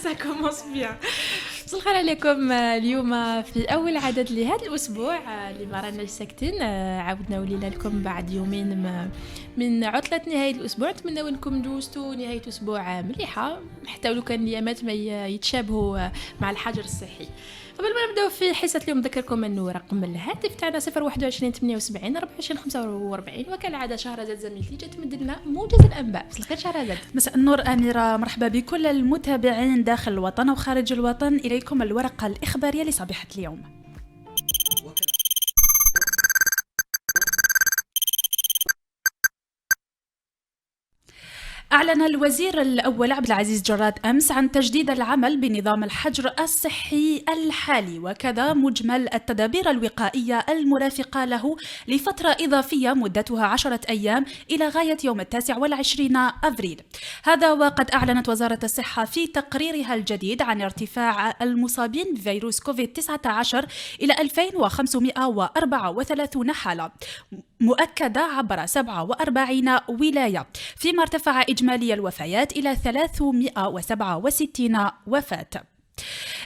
ça commence bien. مساء الخير عليكم. اليوم في أول عدد لهذا الأسبوع اللي ما راناش ساكتين، عاودنا ولينا لكم بعد يومين من عطلة نهاية الأسبوع. نتمنى أنكم دوزتوا نهاية أسبوع مليحة، حتى ولو كان الأيامات ما يتشابهوا مع الحجر الصحي. قبل ما نبداو في حصة اليوم نذكركم انه رقم الهاتف تاعنا 021 78 24 45، وكالعادة شهرزاد زميلتي جات تمد لنا موجز الانباء. مساء الخير شهرزاد. مساء النور أميرة، مرحبا بكل المتابعين داخل الوطن وخارج الوطن. إليكم الورقة الإخبارية لصبيحة اليوم. أعلن الوزير الأول عبد العزيز جراد أمس عن تجديد العمل بنظام الحجر الصحي الحالي، وكذا مجمل التدابير الوقائية المرافقة له لفترة إضافية مدتها 10 أيام إلى غاية يوم 29 أبريل. هذا وقد أعلنت وزارة الصحة في تقريرها الجديد عن ارتفاع المصابين بفيروس كوفيد-19 إلى 2534 حالة مؤكدة عبر 47 ولاية، فيما ارتفع إجمالي الوفيات إلى 367 وفاة.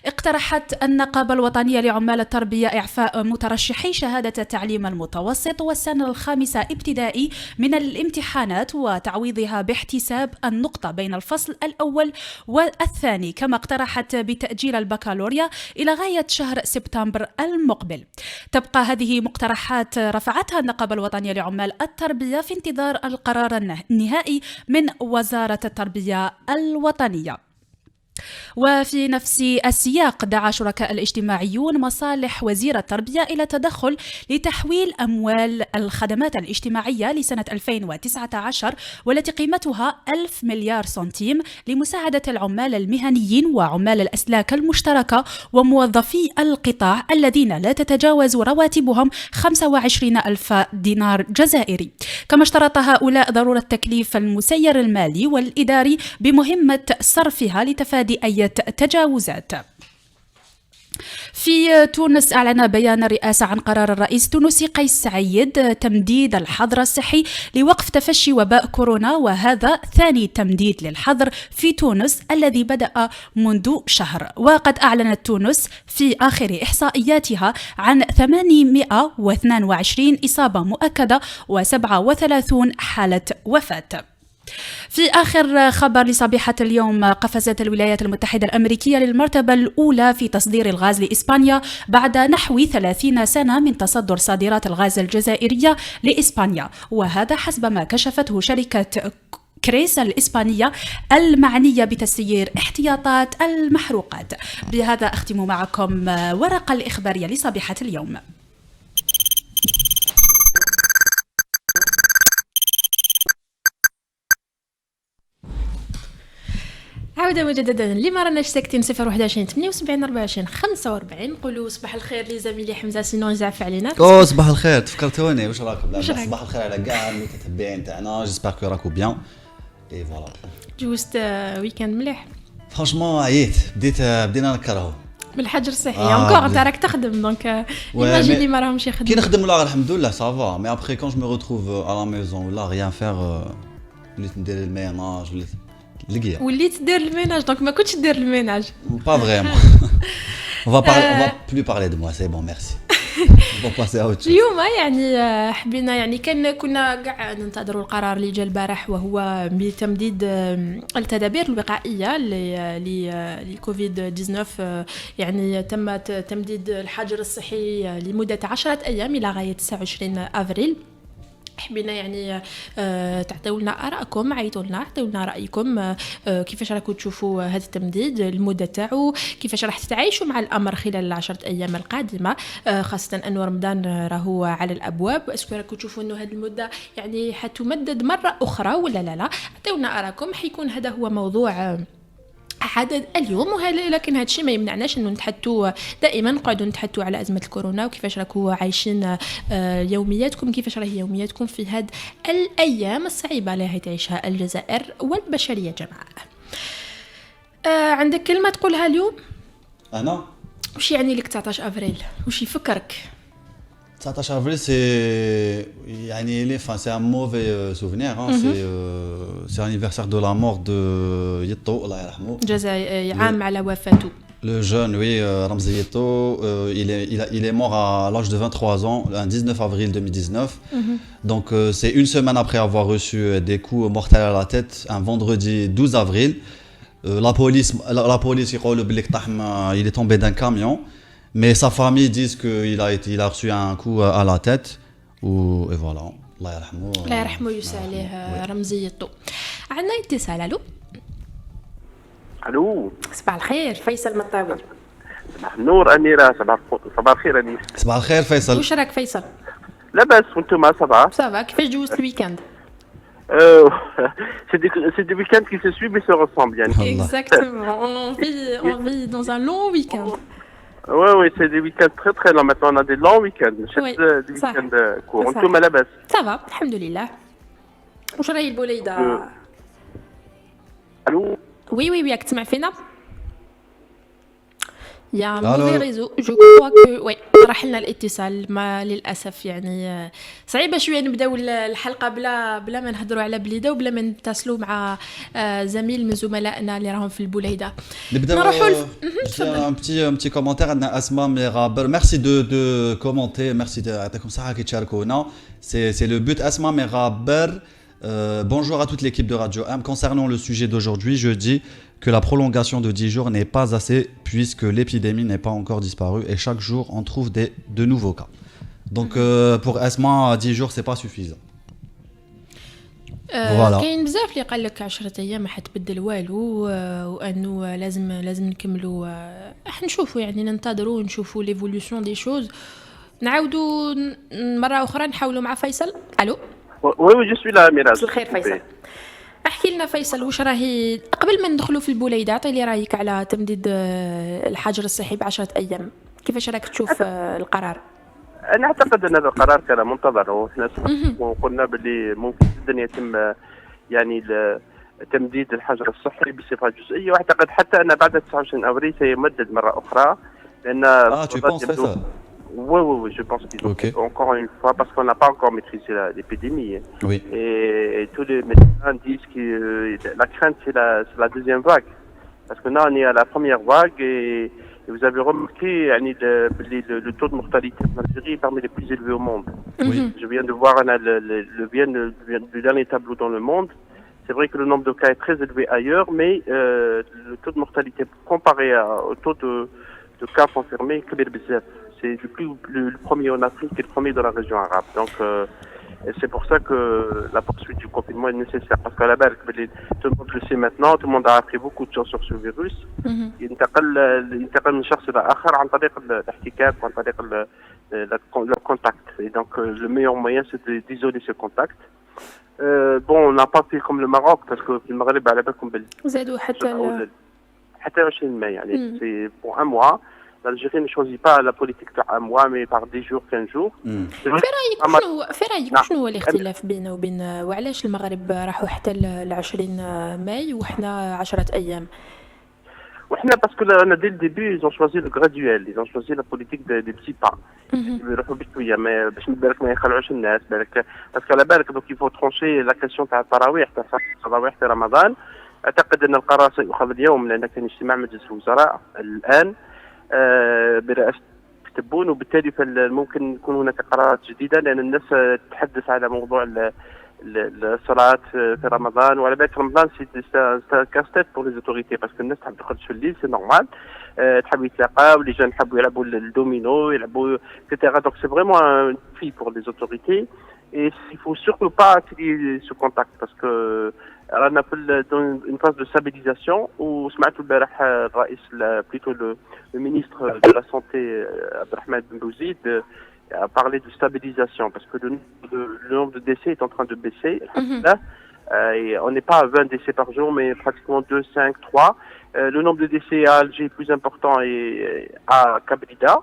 اقترحت النقابة الوطنية لعمال التربية إعفاء مترشحي شهادة التعليم المتوسط والسنة الخامسة ابتدائي من الامتحانات وتعويضها باحتساب النقطة بين الفصل الأول والثاني، كما اقترحت بتأجيل البكالوريا إلى غاية شهر سبتمبر المقبل. تبقى هذه مقترحات رفعتها النقابة الوطنية لعمال التربية في انتظار القرار النهائي من وزارة التربية الوطنية. وفي نفس السياق دعا شركاء الاجتماعيون مصالح وزير التربية إلى تدخل لتحويل أموال الخدمات الاجتماعية لسنة 2019 والتي قيمتها 1000 مليار سنتيم لمساعدة العمال المهنيين وعمال الأسلاك المشتركة وموظفي القطاع الذين لا تتجاوز رواتبهم 25,000 دينار جزائري. كما اشترط هؤلاء ضرورة تكليف المسير المالي والإداري بمهمة صرفها لتفادي أي تجاوزات. في تونس أعلن بيان الرئاسة عن قرار الرئيس التونسي قيس سعيد تمديد الحظر الصحي لوقف تفشي وباء كورونا، وهذا ثاني تمديد للحظر في تونس الذي بدأ منذ شهر. وقد أعلنت تونس في آخر إحصائياتها عن 822 إصابة مؤكدة و37 حالة وفاة. في آخر خبر لصبيحة اليوم، قفزت الولايات المتحدة الأمريكية للمرتبة الأولى في تصدير الغاز لإسبانيا بعد نحو 30 سنة من تصدر صادرات الغاز الجزائرية لإسبانيا، وهذا حسب ما كشفته شركة كريس الإسبانية المعنية بتسيير احتياطات المحروقات. بهذا أختم معكم ورقة الإخبارية لصبيحة اليوم. عودة مجددا لما راناش ساكتين 021 78 24 45. نقولوا صباح الخير لزميلي حمزة سينو يزعف علينا. صباح الخير، تفكرتوني واش راكم؟ صباح الخير على كاع المتتبعين تاعنا، جيسبر كو راكم بيان اي فوالا. جوست ويكاند مليح فرانشمون عييت، بدينا نكرهو بالحجر الصحي انكور. انت راك تخدم دونك ايماجيني ما راهمش يخدموا. كي نخدم ولا الحمد لله سافا، مي ابري كون جو مي ريتروف ا لا ميزون ولا ريان فير، وليت ندير الميناج وليت دير الميناج، دونك ما كنتش دير الميناج. با فريمون. on va plus parler de moi, c'est bon, merci. on va passer à autre chose. اليوم يعني حبينا يعني كنا قاع ننتظروا القرار اللي جاء البارح، وهو بتمديد التدابير الوقائيه لكوفيد 19. يعني تم تمديد الحجر الصحي لمده 10 ايام الى غايه 29 ابريل. حبينا يعني تعطيونا آراءكم، عيطولنا عطيونا رأيكم، كيفاش راكم تشوفوا هذا التمديد، المدة تاعو، كيفاش راح تتعايشوا مع الأمر خلال 10 أيام القادمة، خاصة أنه رمضان راهو على الأبواب. اسكو راكم تشوفوا أنه هذه المدة يعني حتمدد مرة أخرى ولا لا؟ عطيونا آراءكم. حيكون هذا هو موضوع عدد اليوم، لكن هذا الشيء ما يمنعناش انه نتحدثوا دائما، نقعدوا نتحدثوا على ازمه الكورونا وكيفاش راكم عايشين يومياتكم، كيفاش راهي يومياتكم في هذه الايام الصعيبه اللي هي تعيشها الجزائر والبشريه جماعه. عندك كلمه تقولها اليوم؟ انا وش يعني لك 19 افريل؟ وش يفكرك؟ 19 avril, c'est un mauvais souvenir. Hein. C'est l'anniversaire de la mort de Yetto, Allah yarhamou. جزائي عام على وفاته. Le jeune, oui, Ramzi Yetto, il est mort à l'âge de 23 ans, le 19 avril 2019. Donc, c'est une semaine après avoir reçu des coups mortels à la tête, un vendredi 12 avril. La police il est tombé d'un camion, mais sa famille dit qu'il a reçu un coup à la tête. Et voilà, Allah yarhamou. الله يرحمه ويسع عليه رمزي يطو. عندنا اتصال. الو الو صباح الخير فيصل مطاوي. صباح النور أميرة. صباح الخير أنيس. صباح الخير فيصل. واش راك فيصل؟ لاباس وانتم صباح؟ صافا كيفاش دوزت الويكاند؟ C'est des week-ends qui se suivent et se ressemblent. Exactement, on vit dans un long week-end. Oui, c'est des week-ends très très longs. Maintenant, on a des longs week-ends. Oui, des week-ends courts. وانتم لاباس؟ Ça va, الحمد لله. واش راهي البوليدة؟ الو Oui, راك تسمع فينا؟ يا ألو. موفي ريزو جو كوا كو وي راح لنا الاتصال ما للاسف يعني صعيبه شويه نبداو الحلقه بلا ما نهضروا على بليده وبلا ما نتصلوا مع زميل من زملائنا اللي راهم في البوليده. نروحوا un petit commentaire عندنا أسماء مغابر. Merci de commenter, merci يعطيكم صحة كي تشاركونا. C'est le but. Asma Meraber. Bonjour à toute l'équipe de Radio M. Concernant le sujet d'aujourd'hui, je dis que la prolongation de 10 jours n'est pas assez puisque l'épidémie n'est pas encore disparue et chaque jour on trouve de nouveaux cas. Donc pour Asma, 10 jours c'est pas suffisant. Voilà. كاين بزاف اللي قال لك 10 ايام ما حتبدل والو وانه لازم نكملوا نشوفوا يعني ننتظروا نشوفوا ليفولوشن دي شوز. نعاودوا مره اخرى نحاولوا مع فيصل. الو وي جو سوي لا أميرة. مساء الخير فيصل. احكي لنا فيصل واش راهي قبل ما ندخلوا في البوليده عطي لي رايك على تمديد الحجر الصحي ب10 ايام. كيفاش راك تشوف القرار؟ أنا أعتقد أن هذا القرار كان منتظر وإحنا وقلنا باللي ممكن جدا يتم يعني تمديد الحجر الصحي بصفة جزئية وأعتقد حتى أن بعد 29 أبريل سيمدد مرة أخرى لأن tu penses ça? Oui, je pense qu'ils ont encore une fois, parce qu'on n'a pas encore maîtrisé l'épidémie. Oui. Et tous les médecins disent que la crainte, c'est la deuxième vague. Parce que là, on est à la première vague et vous avez remarqué le taux de mortalité en Algérie est parmi les plus élevés au monde. Oui. Je viens de voir le dernier tableau dans le monde. C'est vrai que le nombre de cas est très élevé ailleurs, mais le taux de mortalité comparé au taux de cas confirmés, c'est le premier en Afrique et le premier dans la région arabe. Donc c'est pour ça que la poursuite du confinement est nécessaire. Parce qu'à la base, tout le monde le sait maintenant, tout le monde a appris beaucoup de choses sur ce virus. ينتقل من شخص إلى آخر عن طريق الاحتكاك وعن طريق le contact. Et donc le meilleur moyen c'est d'isoler ce contact. Bon, on n'a pas fait comme le Maroc parce que le Maghreb على بالكم زادوا حتى 20 mai يعني c'est pour un mois. L'Algérie ne choisit pas la politique de un mois mais par 10 jours 15 jours. في رايك شنو هو الاختلاف بينه وبين وعلاش المغرب راحوا حتى ل 20 ماي وحنا 10 ايام؟ وحنا parce que là, dès le début ils ont choisi le graduel, ils ont choisi la politique des petits pas. يروحوا بشويه ما باش بالك ما يخلعوش الناس بالك باسكو على بالك دوك يفو ترونشي لا كاسيون تاع التراويح في رمضان. اعتقد ان القرار سيؤخذ اليوم لان كان اجتماع مجلس الوزراء الان برئاسة تبون وبالتالي ممكن يكون هناك قرارات جديدة لأن الناس تتحدث على موضوع الصلاة في رمضان وعلى بالك رمضان سي كاستيت بور لي زوتوريتي باسكو الناس تحب تخرج في الليل سي نورمال تحبوا يتلاقاو لي جون يحبوا يلعبوا الدومينو يلعبوا كتيرا دونك سي فريمون ان في بور لي زوتوريتي et il faut surtout pas créer ce contact parce que رانا في une phase de stabilisation وسمعت البارح الرئيس plutôt le ministre de la santé Abdelrahman Ben Bouzid a parlé de stabilisation parce que le nombre de décès est en train de baisser. Et on n'est pas à 20 décès par jour mais pratiquement 2, 5, 3. Le nombre de décès à Alger est plus important et à Kabrida.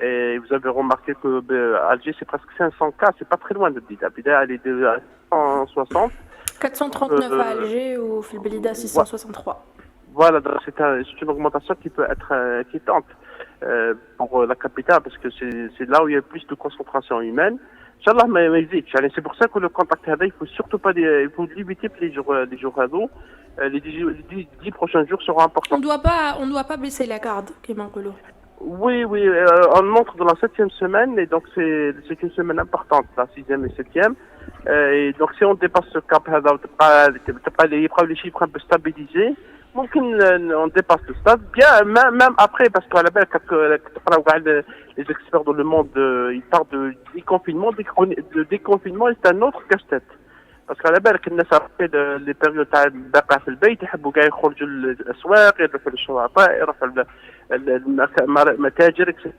Et vous avez remarqué que Alger c'est presque 500 cas, c'est pas très loin de Blida. Blida elle est de 160. 439 à Alger ou في البليده 663. Voilà, donc c'est une augmentation qui peut être inquiétante pour la capitale parce que c'est là où il y a plus de concentration humaine. Inch'Allah, mais يزيدش. يعني c'est pour ça que le contact هذا il faut surtout pas il faut limiter les jours هذو. Les 10 prochains jours seront importants. On doit pas baisser la garde, كما نقولوا. Oui, on entre dans la 7e semaine et donc c'est une semaine importante, la 6e et 7e. Et donc si on dépasse ce cap, les chiffres un peu stabilisés, donc on dépasse le stade. Bien, même après, parce qu'à la base, les experts dans le monde, ils parlent de déconfinement. Le déconfinement est un autre casse-tête. parce qu'à la بالك الناس عرفت لي بيريود تاع البقاء في البيت يحبوا كاع يخرجوا للاسواق يروحوا للشواطئ يروحوا المتاجر etc.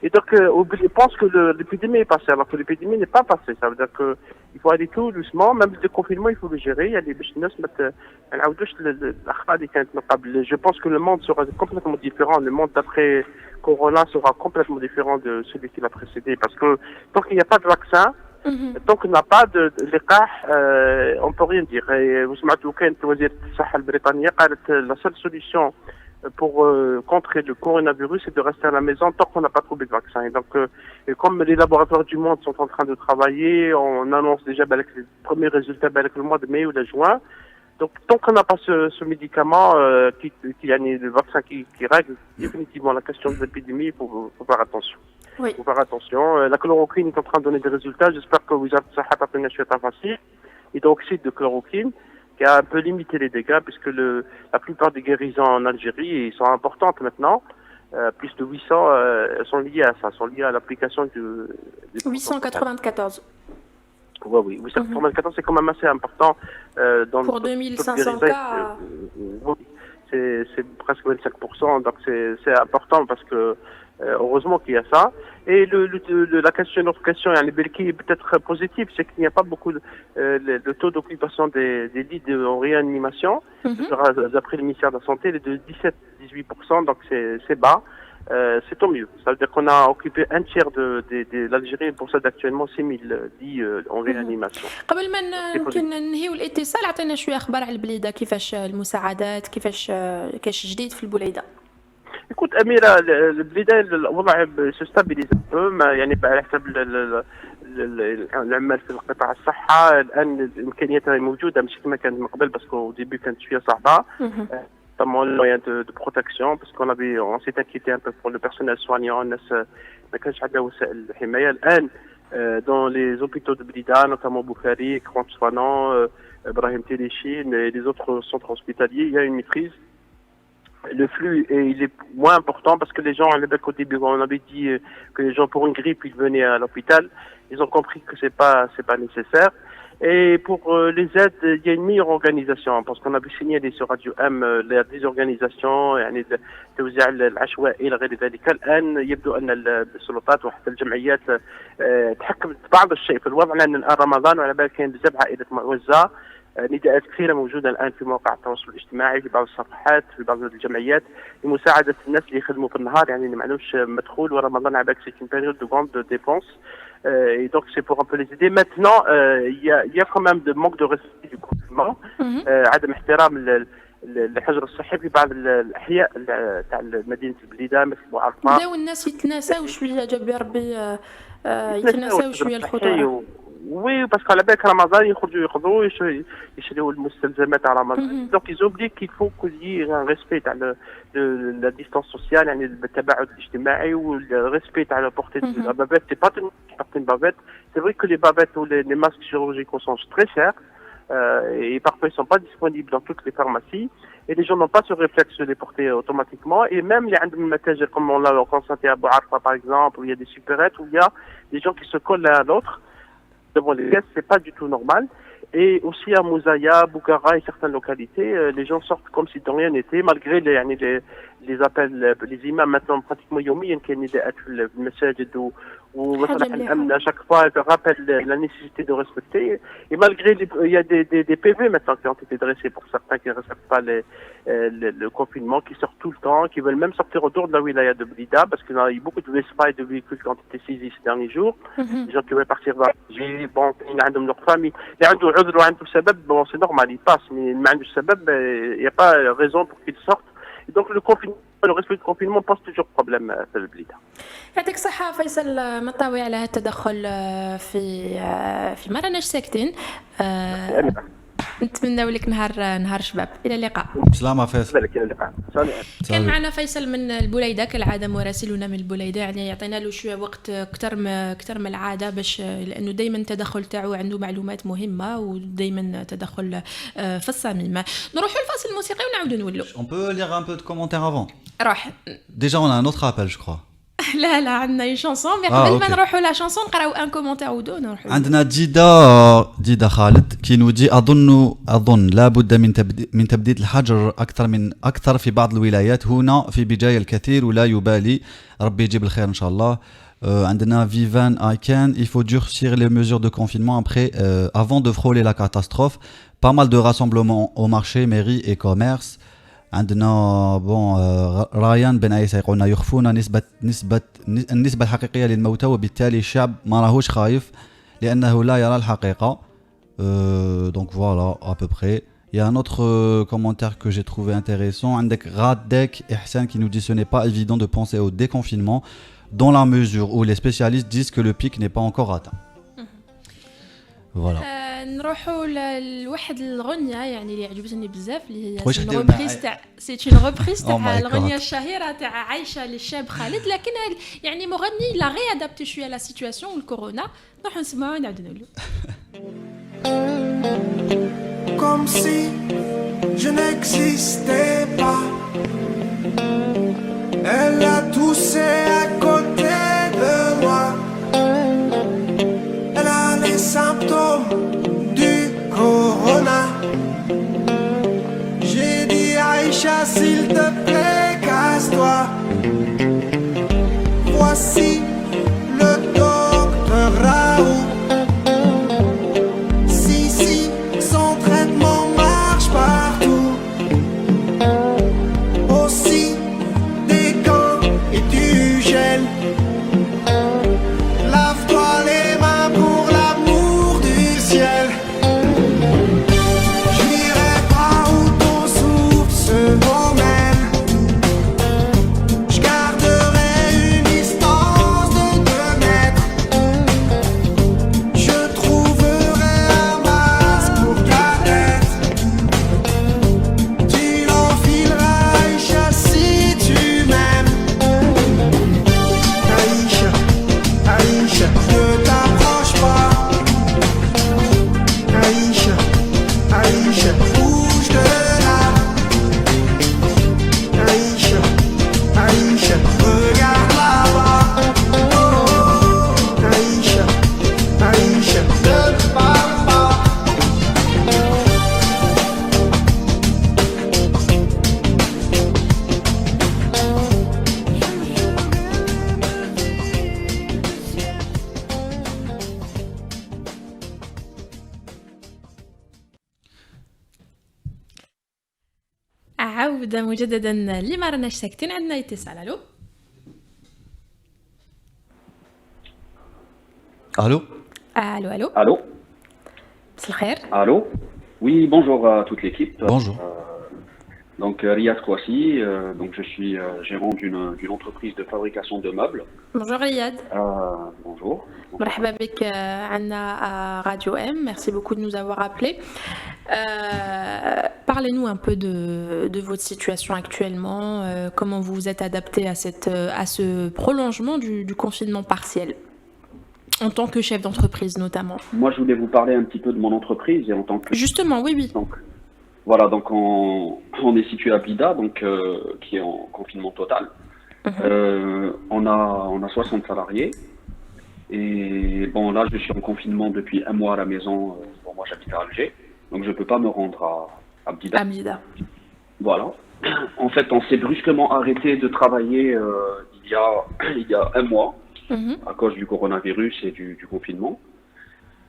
Et donc, je pense que l'épidémie est passée, alors que l'épidémie n'est pas passée. Ça veut dire qu'il faut aller tout doucement, même le déconfinement, il faut le gérer. Il y a des business, je pense que le monde sera complètement différent. Le monde d'après Corona sera complètement différent de celui qui l'a précédé. Parce que tant qu'il n'y a pas de vaccin, tant qu'il n'y a pas de لقاح, on ne peut rien dire. Et vous savez, كانت وزيرة الصحة البريطانية قالت la seule solution pour contrer le coronavirus, c'est de rester à la maison tant qu'on n'a pas trouvé de vaccin. Et donc, et comme les laboratoires du monde sont en train de travailler, on annonce déjà avec les premiers résultats avec le mois de mai ou de juin. Donc, tant qu'on n'a pas ce médicament, le vaccin qui règle définitivement la question de l'épidémie, il faut faire attention. Oui. Il faut faire attention. La chloroquine est en train de donner des résultats. J'espère que vous avez une chouette facile. Hydroxyde de chloroquine, qui a un peu limité les dégâts, puisque la plupart des guérisons en Algérie sont importantes maintenant. Plus de 800 sont liées à ça, sont liées à l'application du 894. Oui, 894, c'est quand même assez important. Pour 2500 cas. C'est presque 25%, donc c'est important parce que heureusement qu'il y a ça. Et notre question, qui est peut-être positive, c'est qu'il n'y a pas beaucoup le taux d'occupation des lits en réanimation, d'après le ministère de la Santé, il est de 17-18%, donc c'est bas. C'est tant mieux. Ça veut dire qu'on a occupé un tiers de l'Algérie pour ça d'actuellement 6000 lits en réanimation. قبل ما يمكن ننهيو الاتصال عطينا شويه اخبار على البليده كيفاش المساعدات كيفاش كاش جديد في البليده. Écoute أميرة البليده الوضع se stabilise un peu يعني على حسب العمال في القطاع الصحة الآن الإمكانيات موجودة مش كما كانت من قبل بس au début كانت شوية صعبة. Notamment le moyen de protection, parce on s'est inquiété un peu pour le personnel soignant, dans les hôpitaux de Blida, notamment Boukhari, Grand Souanan, Ibrahim Téléchine et les autres centres hospitaliers, il y a une maîtrise. Le flux il est moins important parce que les gens, au début, on avait dit que les gens pour une grippe, ils venaient à l'hôpital. Ils ont compris que c'est pas nécessaire. Et pour les aides, il y a une meilleure organisation parce qu'on a pu signaler sur Radio M les désorganisations يعني توزيع العشوائي لغير ذلك. الآن يبدو أن السلطات وحتى الجمعيات تحكمت بعض الشيء في الوضع لأن رمضان وعلى بالك كاين بزاف عائلات موزعة. نداءات كثيرة موجودة الآن في مواقع التواصل الاجتماعي في بعض الصفحات في بعض الجمعيات لمساعدة الناس اللي يخدموا في النهار يعني اللي ما عندهمش مدخول ورمضان على بالك c'est une période de grande dépense. Et donc c'est pour un peu les aider. Maintenant, il y a quand même de manque de respect du confinement. عدم احترام الحجر الصحي في بعض الأحياء تاع مدينة البليدة مثل بوعرفة. بداو الناس يتناساو شوية جاب ربي يتناساو شوية الخطورة. Oui, parce qu'à la base, Ramadan, ils يشريوا المستلزمات تاع رمضان. Donc ils oublient qu'il faut qu'il y ait un respect تاع la distance sociale, يعني التباعد الاجتماعي والrespect تاع la portée de la bavette. C'est pas une bavette. C'est vrai que les bavettes ou les masques chirurgicaux sont très chers et parfois ils sont pas disponibles dans toutes les pharmacies. Et les gens n'ont pas ce réflexe de les porter automatiquement. Et même les matériels comme on l'a constaté à Bouarfa par exemple, où il y a des supérettes, où il y a des gens qui se collent l'un à l'autre devant les caisses, c'est pas du tout normal. Et aussi à Mouzaya, Boukhara et certaines localités, les gens sortent comme si de rien n'était, malgré les appels, les imams maintenant pratiquement يوميا كاين نداءات في المساجد À chaque fois, elle rappelle la nécessité de respecter. Et malgré, il y a des PV maintenant qui ont été dressés pour certains qui ne respectent pas le confinement, qui sortent tout le temps, qui veulent même sortir autour de la wilaya de Blida, parce qu'il y a eu beaucoup de Vespa et de véhicules qui ont été saisis ces derniers jours. Les gens qui veulent partir voyager, bon, ils ont leur famille. Les gens qui ont le bon, c'est normal, ils passent, mais il n'y a pas raison pour qu'ils sortent. Et donc le respect du confinement pose toujours problème في البلاد. يعطيك الصحة فيصل مطاوي على هذا التدخل في ما راناش ساكتين. نتمنى لك نهار شباب. الى اللقاء. سلامة فيصل. كان معنا فيصل من البليده كالعاده مراسلنا من البليده يعني يعطينا له شويه وقت اكثر من العاده باش لانه دائما التدخل تاعو عنده معلومات مهمه ودائما تدخل في الصميم. نروحوا للفاصل الموسيقي ونعاودوا نولوا. On peut lire un peu de commentaires avant. روح. Déjà on a un autre appel je crois. لا عندنا une chanson mais قبل ما نروحوا لا chanson نقراو ان كومونتير ou deux نروحوا. عندنا ديدا خالد كي نودي اظن لابد من تبديد الحجر اكثر في بعض الولايات هنا في بجاية الكثير ولا يبالي ربي يجيب الخير ان شاء الله. عندنا Vivan Aiken, il faut durcir les mesures de confinement avant de frôler la catastrophe. Pas mal de rassemblements au marché, mairie et commerce. عندنا رايان بن عيسى يقولنا يخفون النسبة الحقيقية للموتى وبالتالي الشعب ما راهوش خايف لأنه لا يرى الحقيقة. Donc voilà à peu près. Il y a un autre commentaire que j'ai trouvé intéressant. عندك غادك إحسان qui nous dit ce n'est pas évident de penser au déconfinement dans la mesure où les spécialistes disent que le pic n'est pas encore atteint. Voilà. نروحوا لواحد الغنية يعني اللي عجبتني بزاف اللي هي سي اون ريبريز تاع الغنية الشهيرة تاع عايشة للشاب خالد لكن يعني مغني لا غي ادابتي شوية لا سيتوياسيون الكورونا نروحوا نسمعوا ونعاودوا نقولوا. Comme si je n'existais pas. Elle a toussé à côté de moi. Elle a les symptômes du corona. J'ai dit Aïcha, s'il te plaît, casse-toi. Voici le docteur Raoult. Si, son traitement marche partout. Aussi des gants et du gel. Lave-toi les mains pour l'amour du ciel. J'irai pas où ton souffle se promène. Je garderai une distance de 2 mètres. Je trouverai un masque pour ta tête. Tu l'enfileras, Aïcha, si tu m'aimes. Aïcha, Aïcha, ne t'approche pas. Aïcha, Aïcha, bouge de là. Aïcha, Aïcha, regarde là-bas. Aïcha, Aïcha, ne parle pas. عودة مجددا لما راناش ساكتين عندنا اتصال. الو Allô. الو Allô. مساء الخير. Allô. Oui, bonjour à toute l'équipe. Bonjour. Donc Riyad Kouassi, donc je suis gérant d'une entreprise de fabrication de meubles. Bonjour Riyad. Bonjour. مرحبا بك عنا Radio M. Merci beaucoup de nous avoir appelés. Parlez-nous un peu de votre situation actuellement. Comment vous vous êtes adapté à ce prolongement du confinement partiel en tant que chef d'entreprise notamment. Moi, je voulais vous parler un petit peu de mon entreprise et en tant que... Justement, oui. Donc, voilà, donc on est situé à Blida, donc qui est en confinement total. On a 60 salariés. Et bon, là, je suis en confinement depuis 1 mois à la maison. Bon, moi, j'habite à Alger, donc je ne peux pas me rendre à Blida. À Blida. Voilà. En fait, on s'est brusquement arrêté de travailler il y a 1 mois. à cause du coronavirus et du confinement.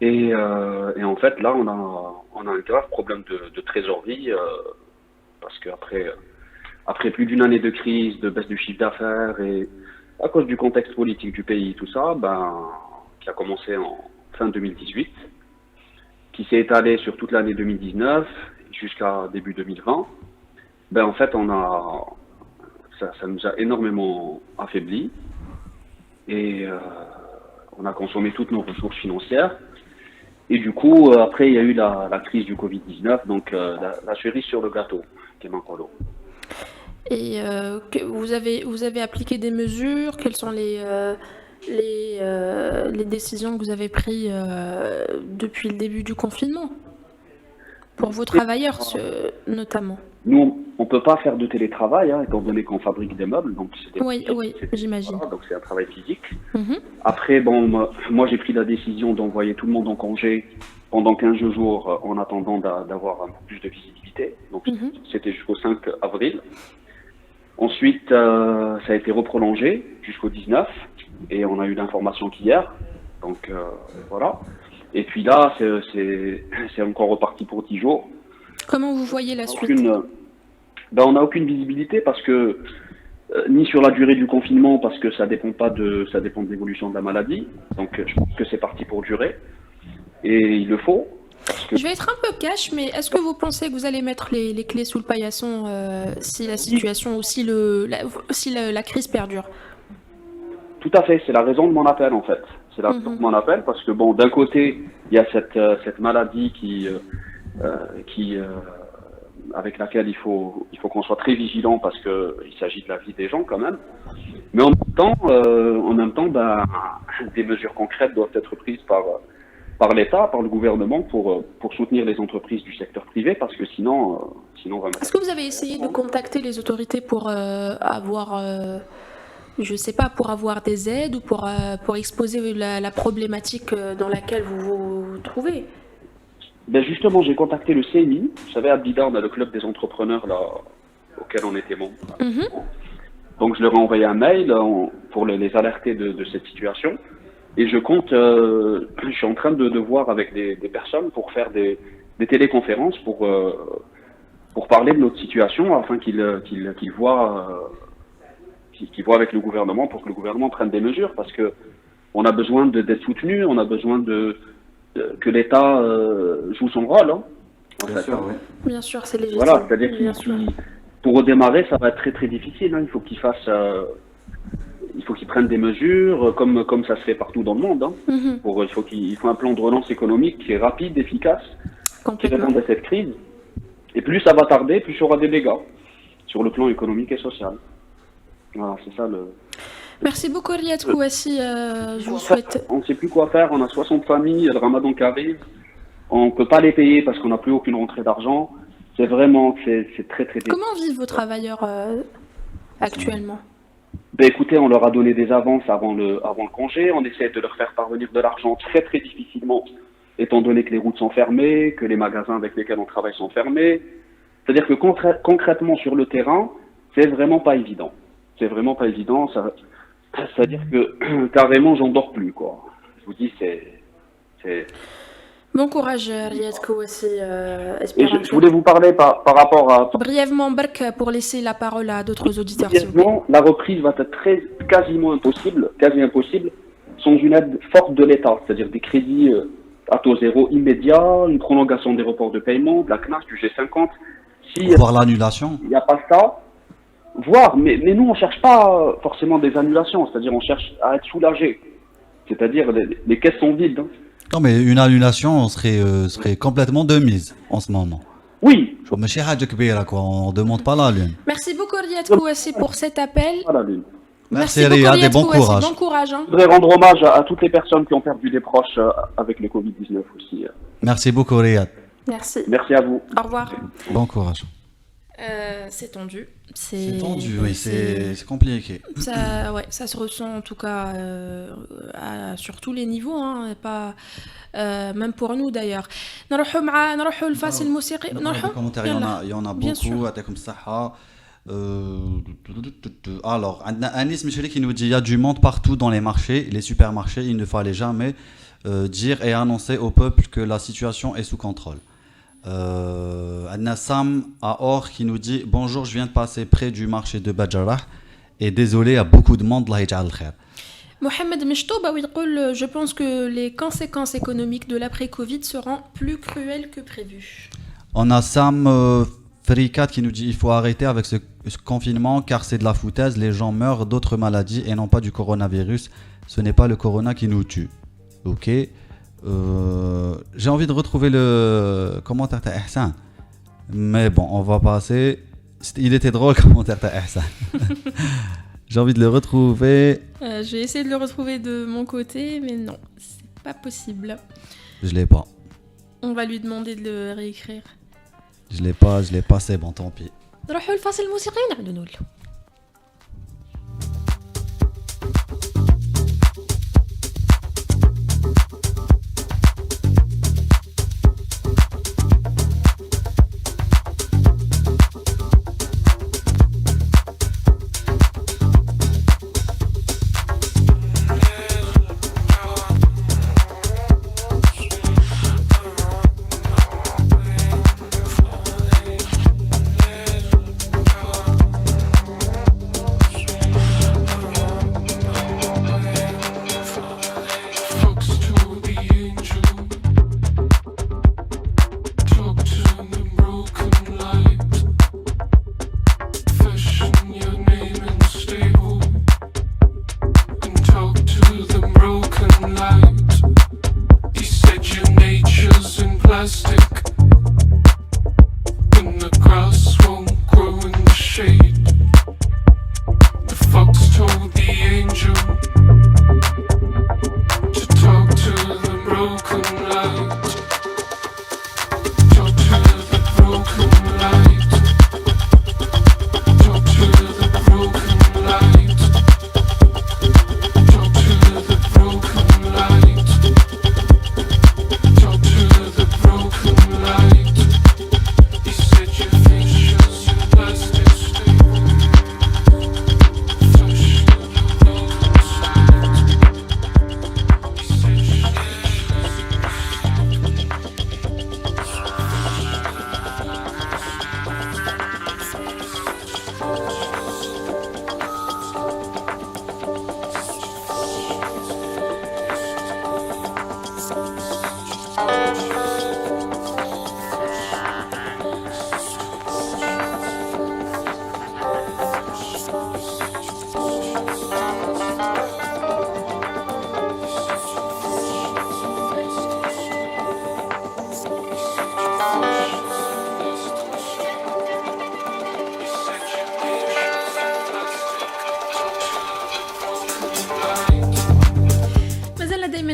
Et en fait, là, on a un grave problème de trésorerie parce qu'après plus d'une année de crise, de baisse du chiffre d'affaires et à cause du contexte politique du pays, tout ça, qui a commencé en fin 2018, qui s'est étalé sur toute l'année 2019 jusqu'à début 2020, en fait, ça nous a énormément affaiblis et on a consommé toutes nos ressources financières. Et du coup, après, il y a eu la crise du Covid-19, donc la cerise sur le gâteau, qui est Mancolo. Et vous avez appliqué des mesures? Quelles sont les décisions que vous avez prises depuis le début du confinement pour vos travailleurs notamment? Nous, on ne peut pas faire de télétravail, étant donné qu'on fabrique des meubles, donc Oui, j'imagine. Voilà, donc c'est un travail physique. Après, moi j'ai pris la décision d'envoyer tout le monde en congé pendant 15 jours en attendant d'avoir un peu plus de visibilité. Donc c'était jusqu'au 5 avril. Ensuite, ça a été reprolongé jusqu'au 19 et on a eu l'information qu'hier. Donc voilà. Et puis là, c'est encore reparti pour 10 jours. Comment vous voyez la suite? On n'a aucune visibilité parce que ni sur la durée du confinement parce que ça dépend de l'évolution de la maladie. Donc je pense que c'est parti pour durer et il le faut. Je vais être un peu cash, mais est-ce que vous pensez que vous allez mettre les clés sous le paillasson si la situation ou si la crise perdure? Tout à fait, c'est la raison de mon appel en fait. C'est la raison de mon appel parce que d'un côté il y a cette maladie avec laquelle il faut qu'on soit très vigilant parce qu'il s'agit de la vie des gens quand même. Mais en même temps, des mesures concrètes doivent être prises par l'État, par le gouvernement pour soutenir les entreprises du secteur privé parce que sinon vraiment. Est-ce que vous avez essayé de contacter les autorités pour avoir, je sais pas, pour avoir des aides ou pour exposer la problématique dans laquelle vous vous trouvez? Justement, j'ai contacté le CNI. Vous savez, à Blida, on a le club des entrepreneurs là, auquel on était membre. Donc, je leur ai envoyé un mail pour les alerter de cette situation. Et je suis en train de voir avec des personnes pour faire des téléconférences pour parler de notre situation afin qu'ils voient avec le gouvernement pour que le gouvernement prenne des mesures parce que on a besoin d'être soutenu, on a besoin que l'État joue son rôle. Bien sûr, oui. Bien sûr, c'est légitime. Voilà, c'est-à-dire pour redémarrer, ça va être très très difficile. Il faut qu'il prenne des mesures, comme ça se fait partout dans le monde. Il faut un plan de relance économique qui est rapide, efficace, qui répond à cette crise. Et plus ça va tarder, plus il y aura des dégâts sur le plan économique et social. Voilà, c'est ça le... Merci beaucoup Riyad Kouassi, je vous souhaite... On ne sait plus quoi faire, on a 60 familles, il y a le ramadan qui arrive, on ne peut pas les payer parce qu'on n'a plus aucune rentrée d'argent. C'est très très difficile. Comment vivent vos travailleurs actuellement? Écoutez, on leur a donné des avances avant le congé, on essaie de leur faire parvenir de l'argent très très difficilement, étant donné que les routes sont fermées, que les magasins avec lesquels on travaille sont fermés. C'est-à-dire que concrètement sur le terrain, c'est vraiment pas évident. C'est vraiment pas évident, c'est-à-dire que carrément j'en dors plus, quoi. Je vous dis, c'est... Bon courage Riyad Kouassi. Je voulais vous parler par rapport à... Brièvement, Berk, pour laisser la parole à d'autres auditeurs. Brièvement, la reprise va être quasi impossible, sans une aide forte de l'État, c'est-à-dire des crédits à taux zéro immédiat, une prolongation des reports de paiement, de la CNAS, du G50. Voire l'annulation. Il n'y a pas ça. Mais nous, on ne cherche pas forcément des annulations, c'est-à-dire on cherche à être soulagé. C'est-à-dire les caisses sont vides. Non, mais une annulation serait complètement de mise en ce moment. Oui. On ne demande pas la lune. Merci beaucoup Riyad Kouassi pour cet appel. Voilà, lune. Merci Riyad et bon courage. Bon courage. Je voudrais rendre hommage à toutes les personnes qui ont perdu des proches avec le Covid-19 aussi. Merci beaucoup Riyad. Merci. Merci à vous. Au revoir. Bon courage. C'est tendu. C'est tendu, oui, c'est compliqué. Ça se ressent en tout cas sur tous les niveaux, pas même pour nous d'ailleurs. نروحوا الفاصل الموسيقي. Il y en a beaucoup. يعطيكم الصحة. Alors, on a Anis Micheli qui nous dit il y a du monde partout dans les marchés, les supermarchés. Il ne fallait jamais dire et annoncer au peuple que la situation est sous contrôle. On a Sam à Or qui nous dit bonjour, je viens de passer près du marché de Badjarrah et désolé, il y a beaucoup de monde. Allah yaj'al al-khair. Mohamed Mishtouba يقول je pense que les conséquences économiques de l'après-Covid seront plus cruelles que prévu. On a Sam Frikat qui nous dit il faut arrêter avec ce confinement car c'est de la foutaise, les gens meurent d'autres maladies et non pas du coronavirus. Ce n'est pas le corona qui nous tue. Ok. J'ai envie de retrouver le commentaire de Ahsan. Mais bon, on va passer. Il était drôle le commentaire de Ahsan. J'ai envie de le retrouver. Je vais essayer de le retrouver de mon côté, mais non, c'est pas possible. Je l'ai pas. On va lui demander de le réécrire. Je l'ai pas, c'est bon, tant pis. نروحوا الفاصل الموسيقي ونعاودوا نولوا.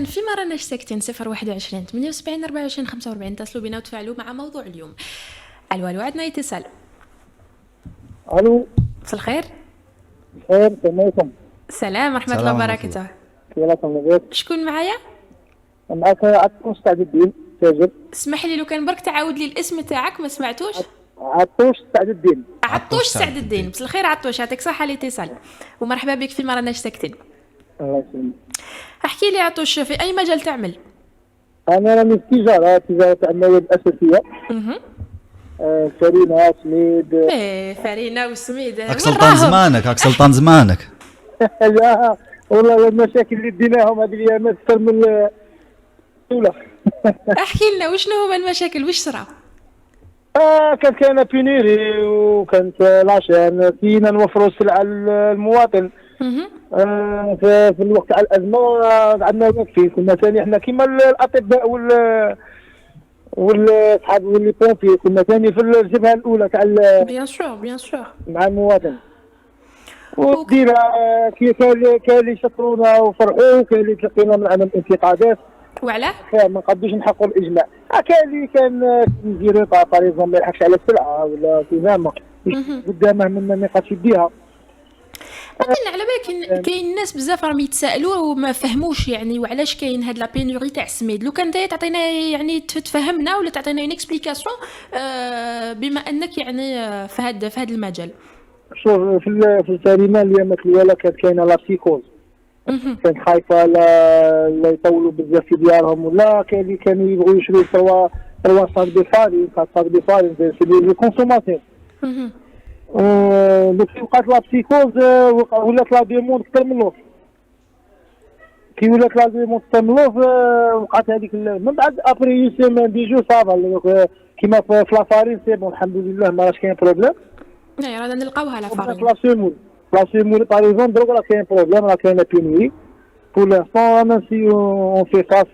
في ما راناش ساكتين 021 78 24 45 اتصلوا بنا وتفاعلوا مع موضوع اليوم. الو عندنا اتصال. الو مساء الخير. خير السلام عليكم. السلام ورحمه الله وبركاته. كيفكم لاباس؟ شكون معايا؟ معك عطوش سعد الدين تاجر. اسمح لي لو كان برك تعاود لي الاسم تاعك ما سمعتوش. عطوش سعد الدين. عطوش سعد الدين. مساء الخير عطوش، يعطيك صحه الاتصال ومرحبا بك في ما راناش ساكتين. الله يسلمك. احكي لي عطوش في اي مجال تعمل؟ انا راني في تجاره المواد الاساسيه. فرينه سميد. فرينه وسميد. راك سلطان زمانك. لا والله المشاكل اللي ديناهم هذه الايامات اكثر من الاولى. احكي لنا وشنو هما المشاكل، واش صرا؟ كانت كاينه بينيري وكانت العشان فينا نوفروا السلعه للمواطن. في الوقت تاع الازمه عندنا يكفي، كنا ثاني احنا كيما الاطباء والصحاب واللي بونفي كنا ثاني في الجبهه الاولى تاع بيان سور مع المواطن. ودينا كاين اللي شكرونا وفرحوا، كاين اللي تلقينا من عندهم انتقادات. وعلاه؟ ما نقدوش نحققوا الاجماع. كاين اللي كان يدير طاريزون ما يلحقش على السلعه ولا كيما قدامه من ما يقدش يديها. انا على بالك كاين ناس بزاف راهم يتسائلوا وما فهموش يعني وعلاش كاين هاد لا بينوري تاع السميد. لو كان انت تعطينا يعني تفهمنا ولا تعطينا اون اكسبليكاسيون بما انك يعني في هاد المجال. شوف في السليمان اللي مات الولا كانت كاينه لا بسيكوز، كانت خايفه لا يطولوا بزاف في ديارهم، ولا كاين اللي كانوا يبغوا يشريو تروا صاك دي فارين، صاك دي فارين سي لي كونسوماتور. كي وقعت لا بسيكوز ولات لا ديموند اكثر من لوف، كي ولات لا ديموند اكثر من لوف وقعت هذيك من بعد ابري يو سيمان دي جو صافا كيما في لافارين سي بون الحمد لله ما راش كاين بروبليم. اي رانا نلقاوها لا فارين. لا سيمول باغ اكزومبل دروك راه كاين بروبليم، راه كاينه بينوي بور لانستون ميم سي اون في فاس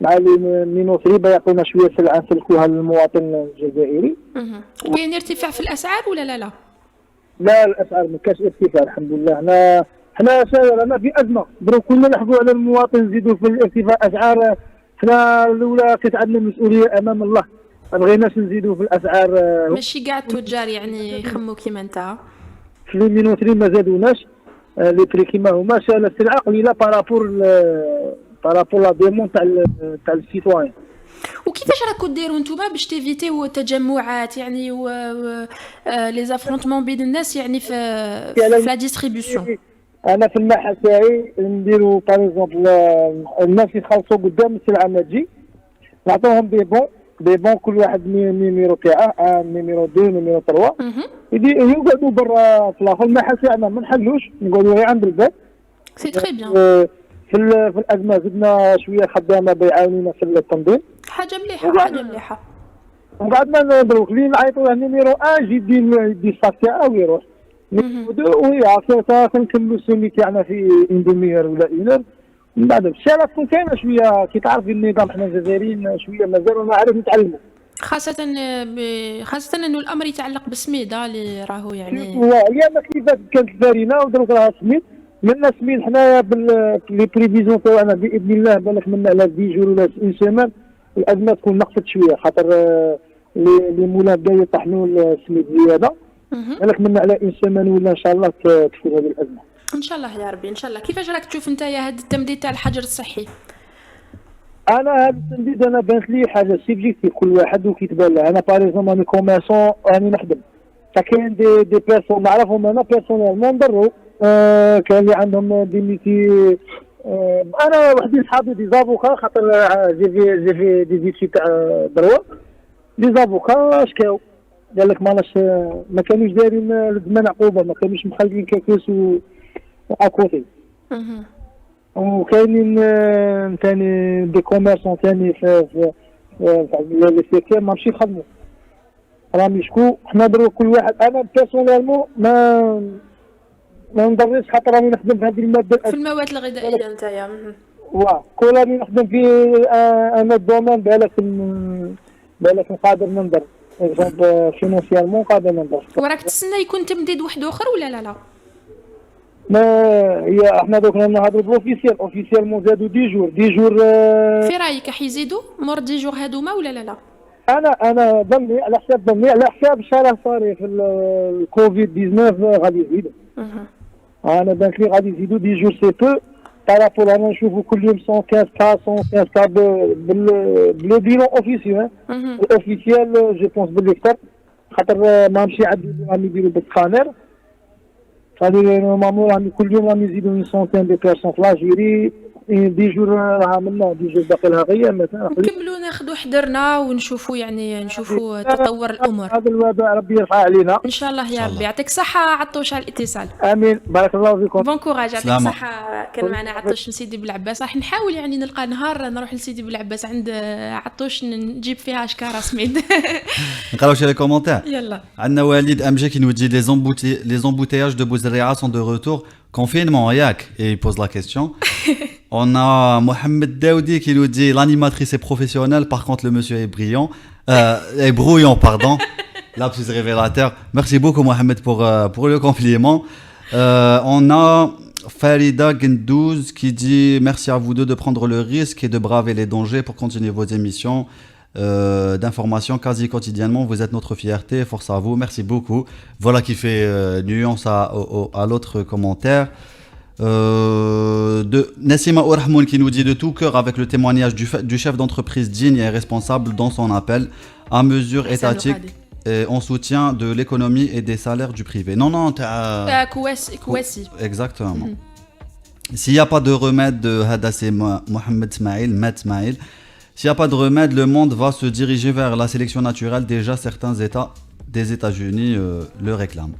مع المينوتري يعطونا شويه سلعه نسلكوها للمواطن الجزائري. كاين ارتفاع في الاسعار ولا لا؟ لا الاسعار ما كاش ارتفاع الحمد لله. حنا رانا في ازمه، دروك كنا نحكوا على المواطن نزيدوا في الارتفاع اسعار. حنا الاولى كانت عندنا مسؤوليه امام الله، ما بغيناش نزيدوا في الاسعار. ماشي كاع التجار يعني يخموا كيما انت. في المينوتري ما زادوناش لي بري كيما هما، شال السلعه قليله بارابور لا ديمون تاع السيتوان. وكيفاش راكو ديروا نتوما باش تيفيتيو التجمعات يعني و لي زافرونتمون بين الناس يعني في لا ديستريبيوسيون؟ انا في المحل تاعي نديروا باغ اكزومبل الناس يتخلصوا قدام السلعه ما تجي، نعطوهم دي بون كل واحد نيميرو تاعه، نيميرو 2 نيميرو 3 يقعدوا برا في المحل تاعنا ما نحلوش، نقعدوا غير عند الباب. سي تري بيان. في الازمه زدنا شويه خدامه بيعاونونا في التنظيم، حاجه مليحه. وقعدنا ندروك اللي نعيطوا له نيميرو 1 يدي الصاك تاعه ويروح. وي عرفتوا كنكملوا السومي تاعنا في اون دوميير ولا اونر. من بعد الشارع تكون كاينه شويه كي تعرفي النظام، حنا الجزائريين شويه مازالوا ما عرفنا نتعلموا، خاصه انه الامر يتعلق بالسميده اللي راهو يعني. اليوم كيفاش كانت الفارينه ودروك راها سميد، منا سميد حنايا لي بريفيزيون تاعنا باذن الله بالك منا على 10 جور ولا 1 سيمان الازمه تكون نقصت شويه، خاطر لي مولان بدا يطحنوا السميد زياده، بالك منا على 1 سيمان ولا ان شاء الله تفوت هذه الازمه ان شاء الله يا ربي ان شاء الله. كيفاش راك تشوف نتايا هذا التمديد تاع الحجر الصحي؟ انا هذا التمديد انا بانت لي حاجه سيبجيكتيف، كل واحد وكيتبان له. انا باغ اكزومبل راني كوميرسون راني نخدم، فكاين دي بيرسون نعرفهم انا بيرسونيلمون نضروا، كان اللي عندهم دي ميتي. انا وحدي صحابي دي زافوكا، خاطر جي في دي زيتي تاع دروا دي زافوكا شكاو قال لك ما كانوش دايرين الزمان عقوبه، ما كانوش مخلين كاكوس اكوتي. وكاينين ثاني دي كوميرسون ثاني في لي سيكتور ما مشي يخدموا، راهم يشكو. حنا درو كل واحد، انا بيرسونيلمون ما نضرش خاطر راني نخدم في هذه الماده في المواد الغذائيه نتايا. كل راني نخدم في انا الدومين بالك قادر ننظر فينونسيالمون قادر ننظر. وراك تستنى يكون تمديد واحد اخر ولا لا؟ ما هي احنا دوك نهضروا اوفيسيالمون زادوا 10 جور. في رايك راح يزيدوا مور 10 جور هذوما ولا لا؟ انا ظني على حساب الشارع صاري في الكوفيد 19 غادي يزيدوا. انا بانت لي غادي يزيدوا 10 جور سي بو بارابور. انا نشوفوا كل يوم 115 كا بلو بيلون اوفيسيال. الاوفيسيال جو بونس باللي كثر، خاطر ما مشي عاد يديروا بالسكانر. فهذه نورمالمون راني كل يوم راني نزيدوا 100 دي بيرسون في لاجيري. 10 جور راها منا 10 جور باقي لها غير مثلا. نكملوا ناخذوا حذرنا ونشوفوا يعني نشوفوا تطور الامور. هذا الوباء ربي يرفع علينا ان شاء الله يا ربي. يعطيك الصحه عطوش على الاتصال. امين بارك الله فيكم. بون كوراج. يعطيك الصحه. كان معنا عطوش من سيدي بلعباس. راح نحاول يعني نلقى نهار نروح لسيدي بلعباس عند عطوش نجيب فيها اشكاره سميد. نقراو شي لي كومونتير. يلا عندنا وليد امجي qui nous dit les embouteillages de Bouzerria sont de retour. Confinement, Yak, et il pose la question. On a Mohamed Daoudi qui nous dit l'animatrice est professionnelle, par contre le monsieur est brillant, est brouillon, pardon. Lapsus révélateur. Merci beaucoup Mohamed pour le compliment. On a Farida Gendouz qui dit merci à vous deux de prendre le risque et de braver les dangers pour continuer vos émissions d'informations quasi quotidiennement. Vous êtes notre fierté, force à vous, merci beaucoup. Voilà qui fait nuance à l'autre commentaire. De Nassima Ourahmoun qui nous dit de tout cœur avec le témoignage du chef d'entreprise digne et responsable dans son appel à mesures étatiques. et en soutien de l'économie et des salaires du privé. Non, non, كواسي. Exactement. S'il n'y a pas de remède, Hada c'est Mohamed Smaïl, Matt Smaïl. S'il n'y a pas de remède, le monde va se diriger vers la sélection naturelle. Déjà, certains États des États-Unis le réclament.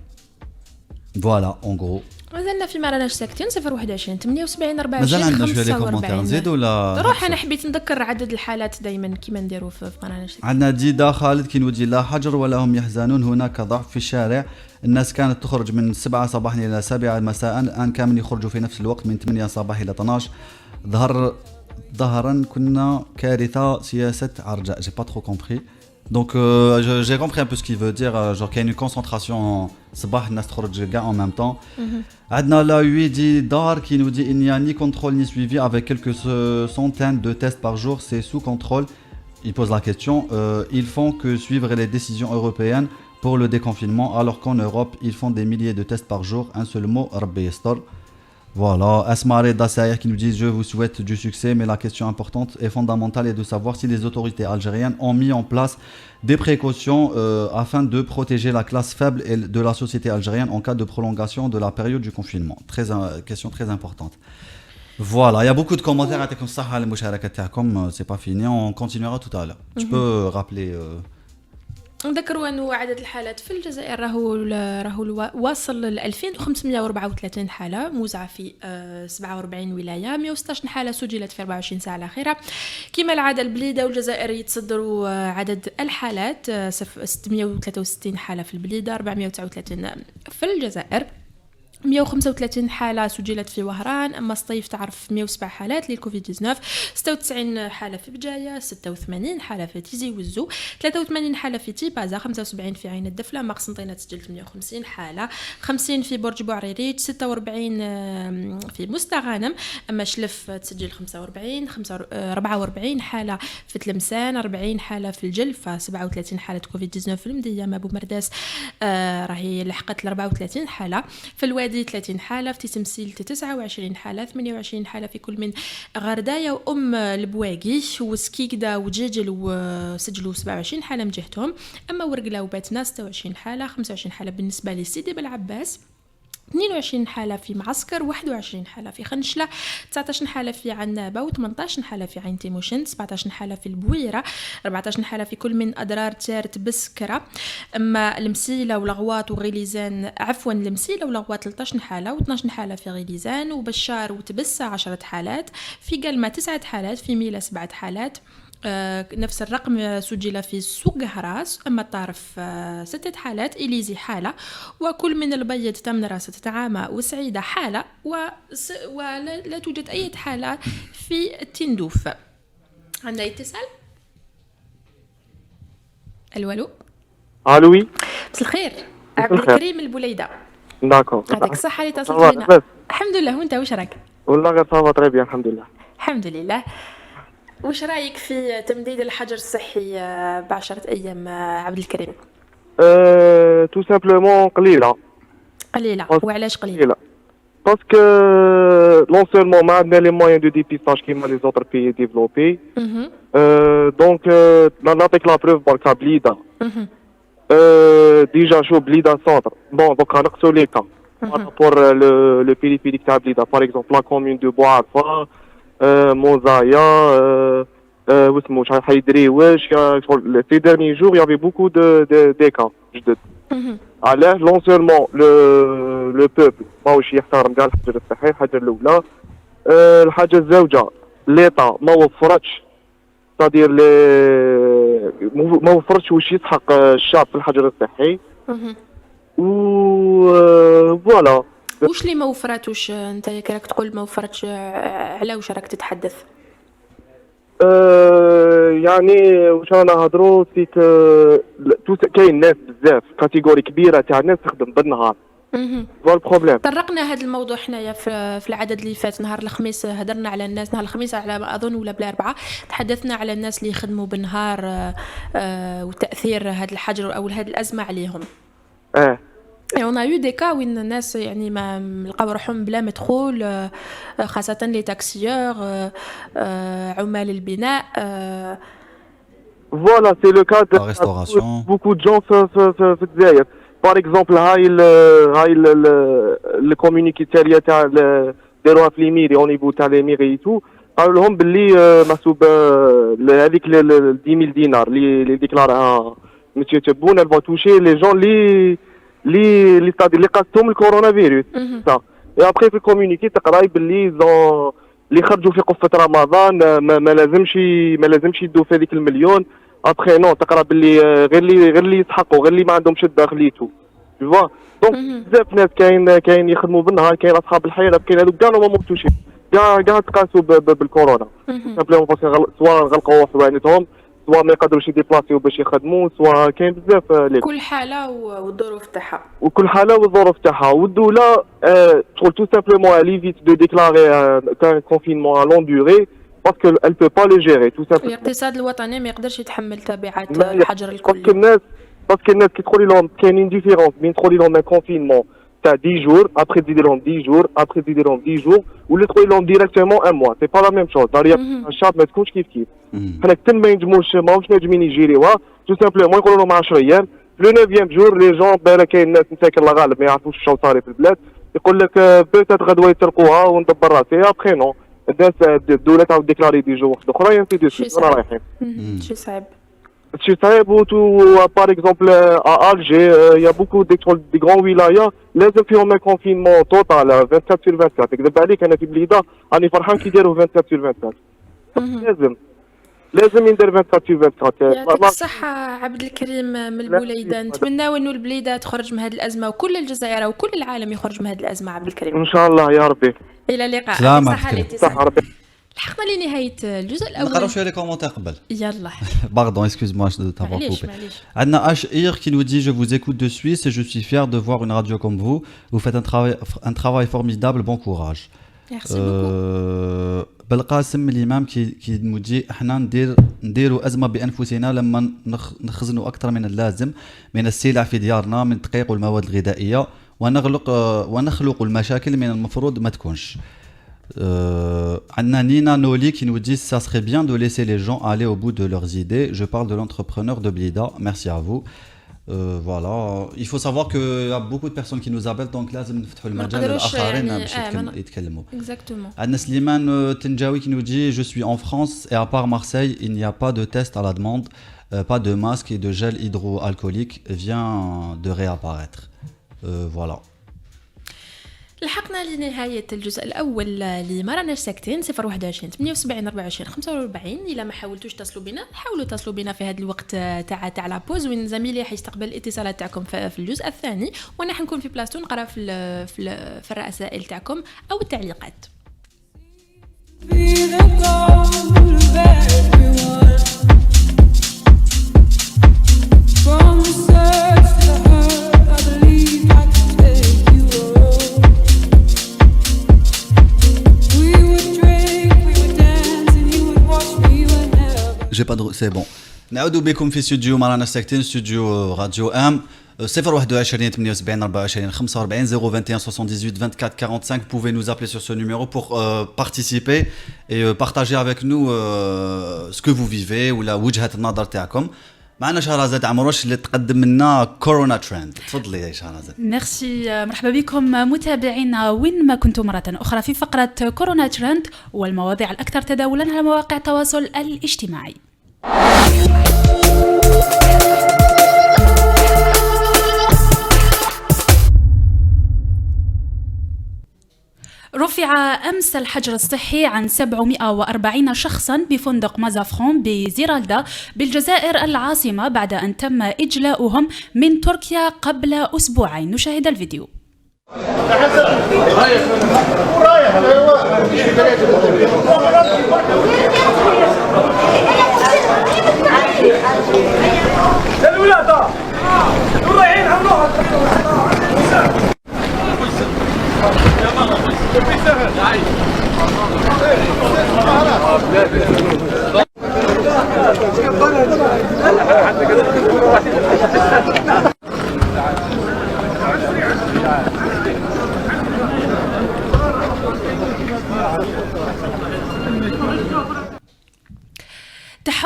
Voilà, en gros. مازلنا في ما راناش ساكتين 021 78 مازال 24 عندنا شويه لي كومونتير 45. نزيدوا ولا روح انا حبيت نذكر عدد الحالات دائما كيما نديروا في ما راناش ساكتين. عندنا ديدا خالد كينودي لا حجر ولا هم يحزنون هناك ضعف في الشارع. الناس كانت تخرج من 7 صباحا إلى 7 مساء، الآن كامل يخرجوا في نفس الوقت من 8 صباح إلى 12. ظهرا كنا كارثة سياسة عرجاء. J'ai pas trop compris. Donc j'ai compris un peu ce qu'il veut dire, genre qu'il y a une concentration صباح الناس تخرج كاع en même temps. عندنا لا 8 دي دار qui nous dit il n'y a ni contrôle ni suivi avec quelques centaines de tests par jour, c'est sous contrôle. Il pose la question, ils font que suivre les décisions européennes pour le déconfinement alors qu'en Europe ils font des milliers de tests par jour. Un seul mot, Rabbi Yastar. Voilà, Asma Reda Saïr qui nous dit je vous souhaite du succès, mais la question importante et fondamentale est de savoir si les autorités algériennes ont mis en place des précautions afin de protéger la classe faible et de la société algérienne en cas de prolongation de la période du confinement. Question très importante. Voilà, il y a beaucoup de commentaires. C'est pas fini, on continuera tout à l'heure. Tu peux rappeler نذكروا أنه عدد الحالات في الجزائر راهو واصل ل 2534 حالة موزعة في 47 ولاية. 116 حالة سجلت في 24 ساعة الأخيرة. كما العادة البليدة والجزائر يتصدروا عدد الحالات، 663 حالة في البليدة، 439 في الجزائر. 135 حالة سجلت في وهران، أما سطيف تعرف 107 حالات للكوفيد 19، 96 حالة في بجاية، 86 حالة في تيزي وزو، 83 حالة في تيبازا، 75 في عين الدفلة، ما قسنطينة تسجلت 150 حالة، 50 في برج بوعريريج، 46 في مستغانم، أما شلف تسجل 45 44 حالة في تلمسان، 40 حالة في الجلفة، 37 حالة كوفيد 19 في المدية، ما أبو مرداس راهي لحقت 34 حالة في الوادي، 30 حالة في تسمسيل، 29 حالة، 28 حالة في كل من غرداية وأم البواقي وسكيكدا وجيجل وسجلوا 27 حالة من جهتهم. أما ورقلة وباتنا 26 حالة، 25 حالة بالنسبة لسيدي بالعباس، 22 حالة في معسكر، 21 حالة في خنشلة، 19 حالة في عنابة، و18 حالة في عين تيموشن، 17 حالة في البويرة، 14 حالة في كل من أدرار تارت بسكرة. أما المسيلة ولغواط وغيليزان، عفوا المسيلة ولغواط 13 حالة، و12 حالة في غيليزان، وبشار وتبسة 10 حالات، في قلمة 9 حالات، في ميلة 7 حالات. نفس الرقم سجل في سوق هراس. أما الطارف 6 حالات، إليزي حالة، وكل من البيض، تمنرة، 6 عامة وسعيدة حالة، ولا توجد أي حالة في التندوف. عندنا اتصال. الو الو مساء الخير. عبد الكريم البوليدة. داكور. يعطيك الصحة اللي اتصلت بنا. الحمد لله، وانت وش راك؟ والله غير صافا طري بيان الحمد لله. الحمد لله. وش رايك في تمديد الحجر الصحي ب10 أيام عبد الكريم؟ تو سامبلومون قليله. وعلاش قليله؟ باسكو نون سولمون ما عندنا لي موين دو ديبيستاج كيما لي زوتر بي ديفلوبي. دونك نعطيك لا بروف بركا بليده. ديجا شو بليده سونتر بون دوكا نقصوا لي كا بارابور لو بيريفيريك تاع بليده. باغ اكزومبل لا كومون دو بوعرفه، موزايا، واسمو شحال حيدري واش في ديرني جور يافي بوكو دي كا جدد. علاه نون سولمون لو بوبل ماهوش يحترم كاع الحجر الصحي. الحاجه الاولى، الحاجه الزوجه ليطا ما وفرتش، صدير ما وفرتش واش يسحق الشعب في الحجر الصحي. و فوالا. واش اللي ما وفراتوش؟ انت راك تقول ما وفرتش، على واش راك تتحدث؟ يعني واش رانا نهضروا سيك كاين ناس بزاف كاتيجوري كبيره تاع ناس تخدم بالنهار. هو البروبليم. طرقنا هذا الموضوع حنايا في العدد اللي فات. نهار الخميس هدرنا على الناس، نهار الخميس على ما اظن ولا بالاربعاء، تحدثنا على الناس اللي يخدموا بالنهار وتاثير هذا الحجر او هذه الازمه عليهم. on a eu des cas وين الناس يعني ما لقاو روحهم بلا مدخول، خاصة لي تاكسيور، عمال البناء. Voilà, c'est le cas de La restauration. beaucoup de gens في الجزائر. Par exemple, هاي le communiqué تاع داروها في ليميري au niveau تاع ليميري تو قالوا لهم باللي محسوب هذيك 10000 دينار اللي ديكلاراها مسيو تبون elle va toucher les gens اللي قاستهم الكورونا فيروس. Et après في الكومونيكي تقراي باللي اللي خرجوا في قفة رمضان ما لازمش يدوا في هذيك المليون. ابخي نو تقرا باللي غير اللي يسحقوا غير اللي ما عندهمش الداخليتو تو فوا. دونك بزاف ناس كاين يخدموا بالنهار كاين اصحاب الحيره كاين هذوك كاع ما موتوش كاع تقاسوا بالكورونا سامبليمون باسكو سواء غلقوا حوانتهم سواء ما يقدروش يديبلاسيو باش يخدموا سواء كاين بزاف ليك كل حاله والظروف تاعها وكل حاله والظروف تاعها والدوله تقول تو سامبلومون ليفيت دو ديكلاري كان كونفينمون ا لون دوري باسكو elle peut pas le gérer tout simplement. الاقتصاد الوطني ما يقدرش يتحمل تبعات الحجر الكلي. باسكو الناس كي تقولي لهم كاينين ديفيرونس بين تقولي لهم ان كونفينمون تاع 10 جور ابري تزيدي لهم 10 جور ابري تزيدي لهم 10 جور ولا تقولي لهم ديريكتومون ان موا سي با لا ميم شوز داريا الشعب ما تكونش كيف حنا كتن ما ينجموش ماهمش ناجمين يجيريوها تو سامبلومون يقولوا لهم 10 ايام لو 9 جور لي جون بالك كاين ناس مساكن الله غالب ما يعرفوش شنو صاري في البلاد يقول لك بوتيت غدوه يسرقوها وندبر راسي ابخي نو الناس الدوله تعاود ديكلاري دي جو واحد اخرى ينسي دي سويت رانا رايحين شي صعيب شي صعيب و باغ اكزومبل ا الجي يا بوكو دي غران ولايا لازم فيهم ان كونفينمون توتال 24/24 نكذب عليك انا في بليده راني فرحان كي يديروا 24/24 لازم يندير 24/24. يعطيك الصحة عبد الكريم من البليدة. نتمناو انه البليدة تخرج من هذه الأزمة وكل الجزائر وكل العالم يخرج من هذه الأزمة عبد الكريم ان شاء الله يا ربي. إلى اللقاء. سلام صحة ربي. لحقنا لنهاية الجزء الأول. نقراو شويه لي كومونتير قبل. يلا. Pardon, excuse-moi de t'avoir coupé. عندنا H.Ir qui nous dit je vous écoute de Suisse et je suis fier de voir une radio comme vous. Vous faites un travail formidable, bon courage. Merci beaucoup. بالقاسم الإمام كي نودي احنا نديروا أزمة بأنفسنا لما نخزنوا أكثر من اللازم من السلع في ديارنا من الدقيق والمواد الغذائية ونخلق المشاكل من المفروض ما تكونش. عندنا نينا نولي qui nous dit ça serait bien de laisser les gens aller au bout de leurs idées. Je parle de l'entrepreneur de Blida. Merci à vous. Voilà, il faut savoir qu'il y a beaucoup de personnes qui nous appellent donc لازم نفتحوا المجال للآخرين باش يتكلموا. Exactement. عندنا سليمان تنجاوي qui nous dit je suis en France et à part Marseille il n'y a pas de test à la demande, pas de masque et de gel hydroalcoolique vient de réapparaître. Voilà. لحقنا لنهاية الجزء الأول لما راناش ساكتين 021 78 24 45. إلا ما حاولتوش تصلوا بنا حاولوا تصلوا بنا في هذا الوقت تاع لابوز وين زميلي حيستقبل الاتصالات تاعكم في الجزء الثاني وانا حنكون في بلاصتو نقرا في الرسائل تاعكم أو التعليقات. J'ai pas de... C'est bon. نعودوا بكم في استوديو مرانا ساكتين استوديو راديو ام 021 78 24 45 021 78 24 45. Vous pouvez nous appeler sur ce numéro pour participer et partager avec nous ce que vous vivez ولا وجهة النظر تاعكم. معنا شهرزاد عمروش اللي تقدم لنا كورونا ترند. تفضلي يا شهرزاد. ميرسي. مرحبا بكم متابعينا وين ما كنتم مرة أخرى في فقرة كورونا ترند والمواضيع الأكثر تداولا على مواقع التواصل الاجتماعي. رفع أمس الحجر الصحي عن 740 شخصاً بفندق مازافرون بزيرالدا بالجزائر العاصمة بعد أن تم إجلاؤهم من تركيا قبل أسبوعين. نشاهد الفيديو.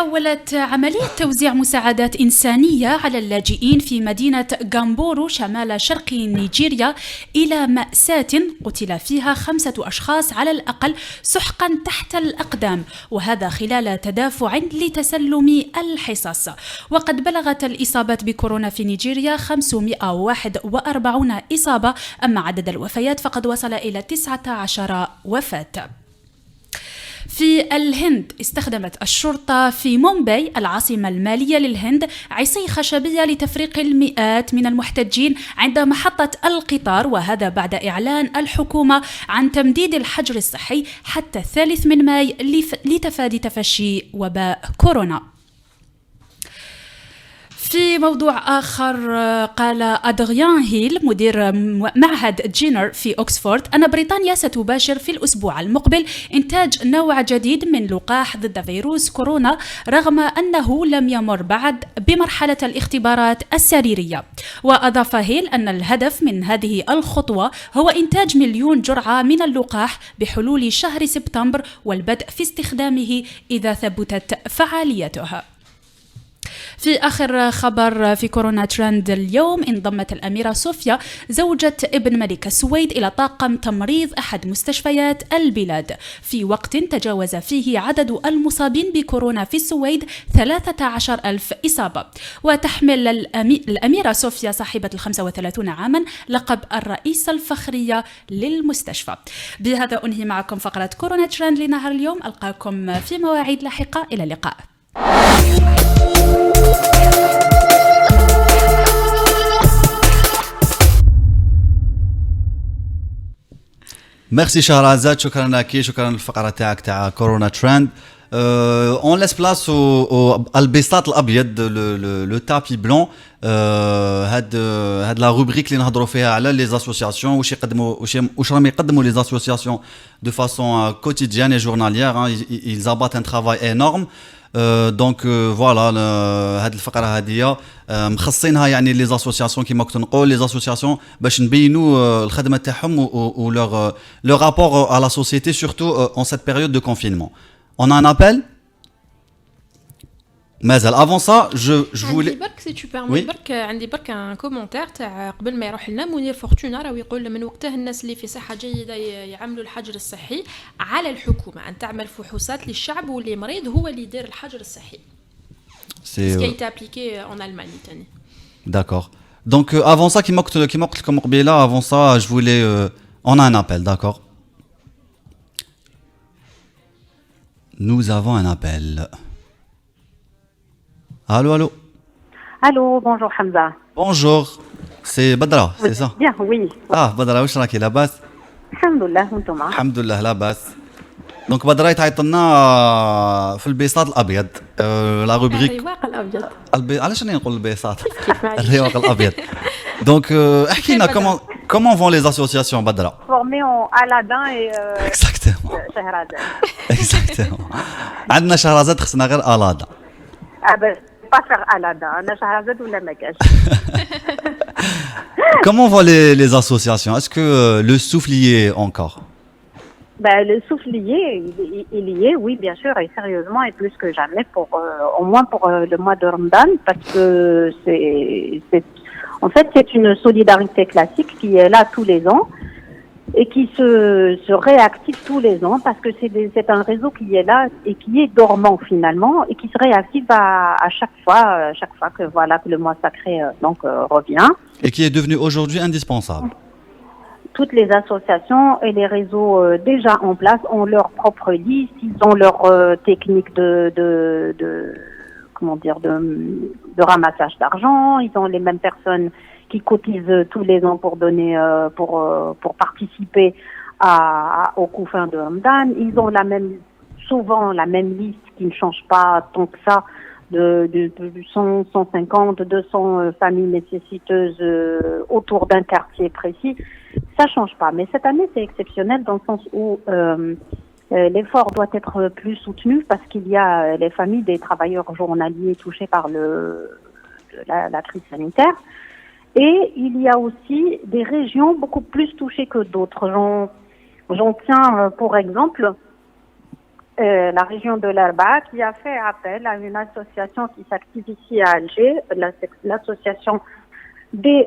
تحولت عملية توزيع مساعدات إنسانية على اللاجئين في مدينة غامبورو شمال شرق نيجيريا إلى مأساة قتل فيها 5 أشخاص على الأقل سحقا تحت الأقدام، وهذا خلال تدافع لتسلم الحصص. وقد بلغت الإصابات بكورونا في نيجيريا 541 إصابة، أما عدد الوفيات فقد وصل إلى 19 وفاة. في الهند استخدمت الشرطة في مومباي العاصمة المالية للهند عصي خشبية لتفريق المئات من المحتجين عند محطة القطار، وهذا بعد إعلان الحكومة عن تمديد الحجر الصحي حتى 3 من ماي لتفادي تفشي وباء كورونا. في موضوع آخر قال أدريان هيل مدير معهد جينر في أكسفورد أن بريطانيا ستباشر في الأسبوع المقبل إنتاج نوع جديد من لقاح ضد فيروس كورونا رغم أنه لم يمر بعد بمرحلة الاختبارات السريرية. وأضاف هيل أن الهدف من هذه الخطوة هو إنتاج 1,000,000 جرعة من اللقاح بحلول شهر سبتمبر والبدء في استخدامه إذا ثبتت فعاليتها. في آخر خبر في كورونا ترند اليوم، انضمت الأميرة صوفيا زوجة ابن ملك السويد إلى طاقم تمريض أحد مستشفيات البلاد في وقت تجاوز فيه عدد المصابين بكورونا في السويد 13,000 إصابة. وتحمل الأميرة صوفيا صاحبة 35 عاما لقب الرئيسة الفخرية للمستشفى. بهذا أنهي معكم فقرة كورونا ترند لنهار اليوم، ألقاكم في مواعيد لاحقة، إلى اللقاء. ميرسي شهرزاد، شكرا لك، شكرا للفقره تاع كورونا ترند. اون لاس بلاس البساط الابيض لو تابي بلون. هاد لا روبريك اللي نهضروا فيها على لي اسوسياسيون واش راهم يقدموا لي اسوسياسيون دو فاسون كوتيديان جورناليير. ils abattent un travail énorme. دونك فوالا هاد الفقره هاديه مخصصينها يعني لي اسوسياسيون كيما كنت نقول لي اسوسياسيون باش نبينوا الخدمه تاعهم و لور رابور à la société surtout en cette période de confinement. On a un appel. مازال avant ça je voulais عندي برك سي تو بيرمي برك عندي برك ان كومونتير تاع قبل ما يروح لنا منير فورتونا راه يقول من وقته الناس اللي في صحه جيده يعملوا الحجر الصحي، على الحكومه ان تعمل فحوصات للشعب واللي مريض هو اللي يدير الحجر الصحي. سي كي ابليكي اون الماني ثاني. D'accord. Donc avant ça كيما قلت لكم قبيله avant ça je voulais on a un appel, d'accord. Nous avons un appel. Allô, allô. Allô, bonjour Hamza. Bonjour, c'est Badra, c'est ça? Bien, oui. Ah, Badra, واش راكي لاباس؟ Alhamdulillah, وانتوما. الحمد لله لاباس. دونك بدرا يتعيط لنا في البساط الابيض لا روبريك الرواق الابيض. علاش انا نقول البساط؟ كيف الرواق الابيض. دونك احكي لنا comment vont les associations بدرا؟ Formés en Aladdin et Exactement. Shahrazad. Exactement. عندنا شهرزاد خصنا غير ألادا. Ah ben, pas faire Aladdin, أنا شهرزاد ولا ما كاش. Comment vont les associations? Est-ce que le souffle y est encore? Ben, le soufflier, il y est, oui, bien sûr, et sérieusement, et plus que jamais, au moins pour le mois de Ramadan, parce que en fait, c'est une solidarité classique qui est là tous les ans et qui se réactive tous les ans, parce que c'est un réseau qui est là et qui est dormant finalement, et qui se réactive à chaque fois que voilà que le mois sacré revient. Et qui est devenu aujourd'hui indispensable. Toutes les associations et les réseaux déjà en place ont leur propre liste, ils ont leur technique de ramassage d'argent, ils ont les mêmes personnes qui cotisent tous les ans pour donner pour participer au couffin de Ramadan. Ils ont souvent la même liste qui ne change pas tant que ça, de 100, 150, 200 familles nécessiteuses autour d'un quartier précis. Ça change pas, mais cette année c'est exceptionnel dans le sens où l'effort doit être plus soutenu, parce qu'il y a les familles des travailleurs journaliers touchés par la crise sanitaire, et il y a aussi des régions beaucoup plus touchées que d'autres. J'en tiens pour exemple la région de l'Arba, qui a fait appel à une association qui s'active ici à Alger, l'association des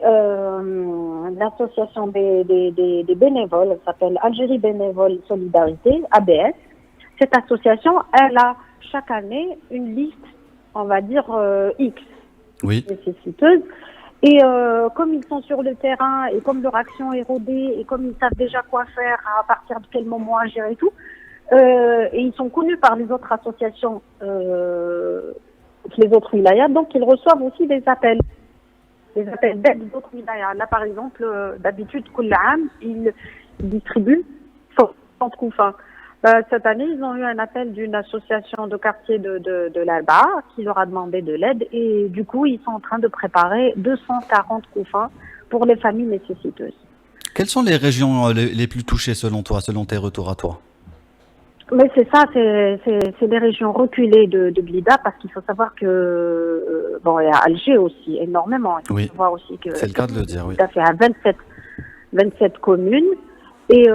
bénévoles, elle s'appelle Algérie Bénévole Solidarité, ABS. Cette association, elle a chaque année une liste, on va dire X, nécessiteuses. Et comme ils sont sur le terrain, et comme leur action est rodée, et comme ils savent déjà quoi faire, à partir de quel moment agir et tout, et ils sont connus par les autres associations, les autres wilayas, donc ils reçoivent aussi des appels d'aide d'autres wilayas. Là, par exemple, d'habitude, ils distribuent 60 koufins. Cette année, ils ont eu un appel d'une association de quartier de l'Alba qui leur a demandé de l'aide et du coup, ils sont en train de préparer 240 koufins pour les familles nécessiteuses. Quelles sont les régions les plus touchées selon toi, selon tes retours à toi? Mais c'est ça, c'est les régions reculées de Blida, parce qu'il faut savoir que bon, il y a Alger aussi énormément. Il faut savoir aussi que c'est le cas de le dire. Blida fait à 27 communes. Et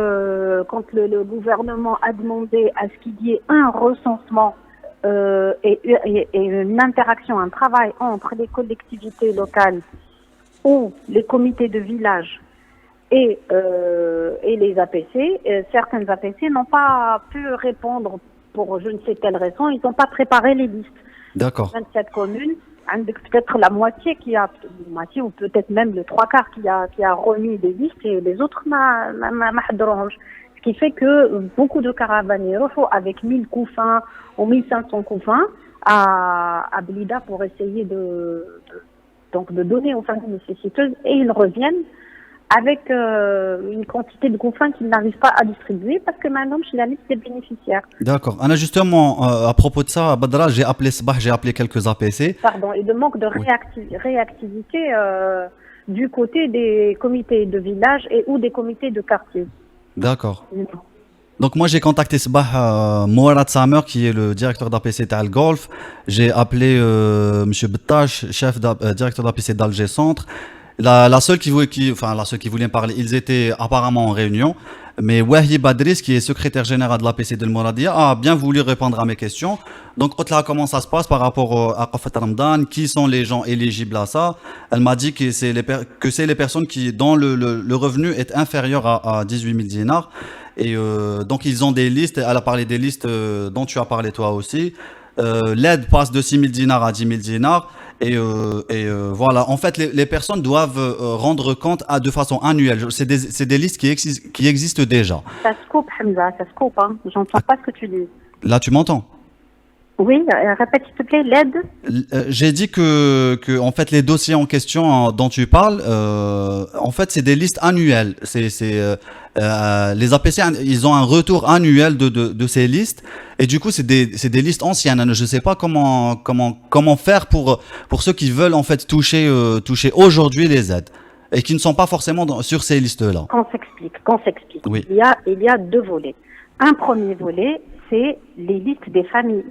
quand le gouvernement a demandé à ce qu'il y ait un recensement et une interaction, un travail entre les collectivités locales ou les comités de village et les APC, certaines APC n'ont pas pu répondre pour je ne sais quelle raison, ils n'ont pas préparé les listes. D'accord. 27 communes, peut-être la moitié ou peut-être même le 3/4 qui a remis des listes et les autres ce qui fait que beaucoup de caravanes avec 1000 koufins ou 1500 koufins à Blida pour essayer de donner aux familles nécessiteuses, et ils reviennent avec une quantité de koufins qu'ils n'arrivent pas à distribuer parce que maintenant, je suis la liste des bénéficiaires. D'accord. Anna, justement, à propos de ça, Badra, j'ai appelé quelques APC. Pardon, et de manque de réactivité du côté des comités de village et ou des comités de quartier. D'accord. Donc moi j'ai contacté Mourad Samer qui est le directeur d'APC Tal Golf. J'ai appelé monsieur Bettache, directeur d'APC d'Alger Centre. La seule qui voulait me parler, ils étaient apparemment en réunion, mais Wahi Badris, qui est secrétaire général de l'APC de Mouradia, a bien voulu répondre à mes questions. Donc, comment ça se passe par rapport à Qafat Ramadan, qui sont les gens éligibles à ça? Elle m'a dit que c'est les personnes dont le revenu est inférieur à 18 000 dinars. Et donc, ils ont des listes, elle a parlé des listes dont tu as parlé toi aussi. L'aide passe de 6 000 dinars à 10 000 dinars. Et voilà, en fait, les personnes doivent rendre compte de façon annuelle. C'est des listes qui existent déjà. Ça se coupe, Hamza, ça se coupe. Hein. J'entends pas ce que tu dis. Là, tu m'entends? Oui, répète s'il te plaît, l'aide. J'ai dit que en fait les dossiers en question dont tu parles, en fait c'est des listes annuelles. Les APC, ils ont un retour annuel de ces listes, et du coup c'est des listes anciennes. Je ne sais pas comment faire pour ceux qui veulent en fait toucher aujourd'hui les aides et qui ne sont pas forcément sur ces listes-là. Qu'on s'explique. Oui. Il y a deux volets. Un premier volet, c'est les listes des familles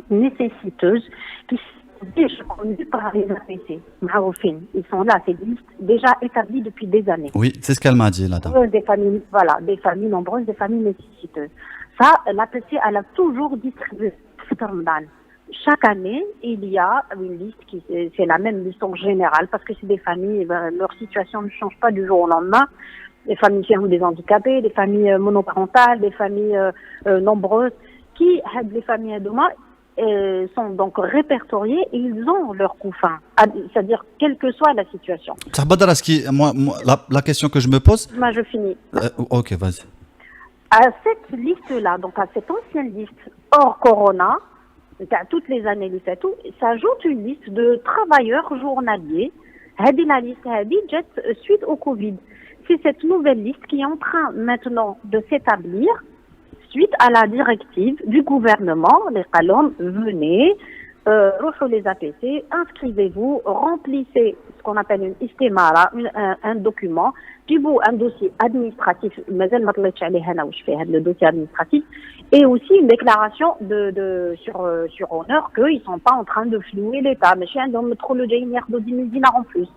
nécessiteuses qui sont déjà connues par les APC. Ils sont là, c'est des listes déjà établies depuis des années. Oui, c'est ce qu'elle m'a dit là. Des familles nombreuses, des familles nécessiteuses. Ça, l'APC, elle a toujours distribué. Chaque année, il y a une liste c'est la même liste en général, parce que c'est des familles, leur situation ne change pas du jour au lendemain. Les familles qui ont des handicapés, des familles monoparentales, des familles nombreuses, les familles demain sont donc répertoriées et ils ont leur koufin, c'est-à-dire quelle que soit la situation. La question que je me pose... Moi, je finis. Ok, vas-y. À cette liste-là, donc à cette ancienne liste hors Corona, toutes les années, s'ajoute une liste de travailleurs journaliers. La liste suite au Covid. C'est cette nouvelle liste qui est en train maintenant de s'établir suite à la directive du gouvernement. Les colonnes, venez, les APC, inscrivez-vous, remplissez ce qu'on appelle une istemara, un document, puis un dossier administratif, le dossier administratif, et aussi une déclaration sur honneur qu'ils ne sont pas en train de flouer l'État. Mais chez un homme trop le dinars en plus.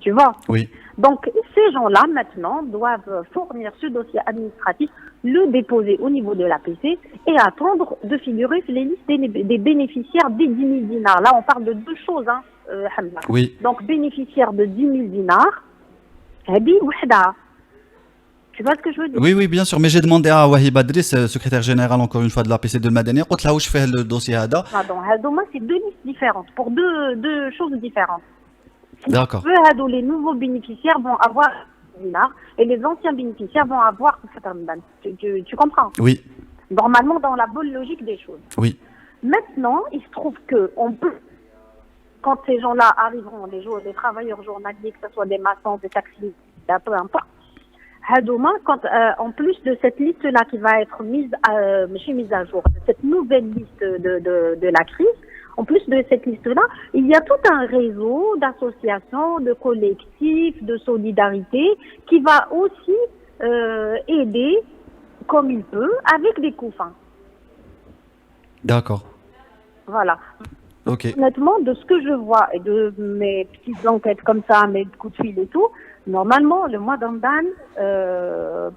Tu vois? Oui. Donc, ces gens-là, maintenant, doivent fournir ce dossier administratif, le déposer au niveau de l'APC et attendre de figurer sur les listes des bénéficiaires des 10 000 dinars. Là, on parle de deux choses, hein, Hamza. Oui. Donc, bénéficiaires de 10 000 dinars, Habi Wahda. Tu vois ce que je veux dire? Oui, oui, bien sûr. Mais j'ai demandé à Wahib Adris, secrétaire général, encore une fois, de l'APC de Madani, قلت لها واش فيه le dossier هذا. Pardon, Hadouma, c'est deux listes différentes, pour deux choses différentes. D'accord. Les nouveaux bénéficiaires vont avoir dinars et les anciens bénéficiaires vont avoir Ramadan. Tu comprends? Oui, Normalement, dans la bonne logique des choses. oui. Maintenant, il se trouve que on peut, quand ces gens-là arriveront, les travailleurs journaliers, que ce soit des maçons, des taxis, peu importe, Hadouma, quand en plus de cette liste-là qui va être mise à jour, cette nouvelle liste de la crise, en plus de cette liste-là, il y a tout un réseau d'associations, de collectifs, de solidarité qui va aussi aider comme il peut avec des couffins. D'accord. Voilà. Ok. Honnêtement, de ce que je vois et de mes petites enquêtes comme ça, mes coups de fil et tout, normalement, le mois de Ramadan,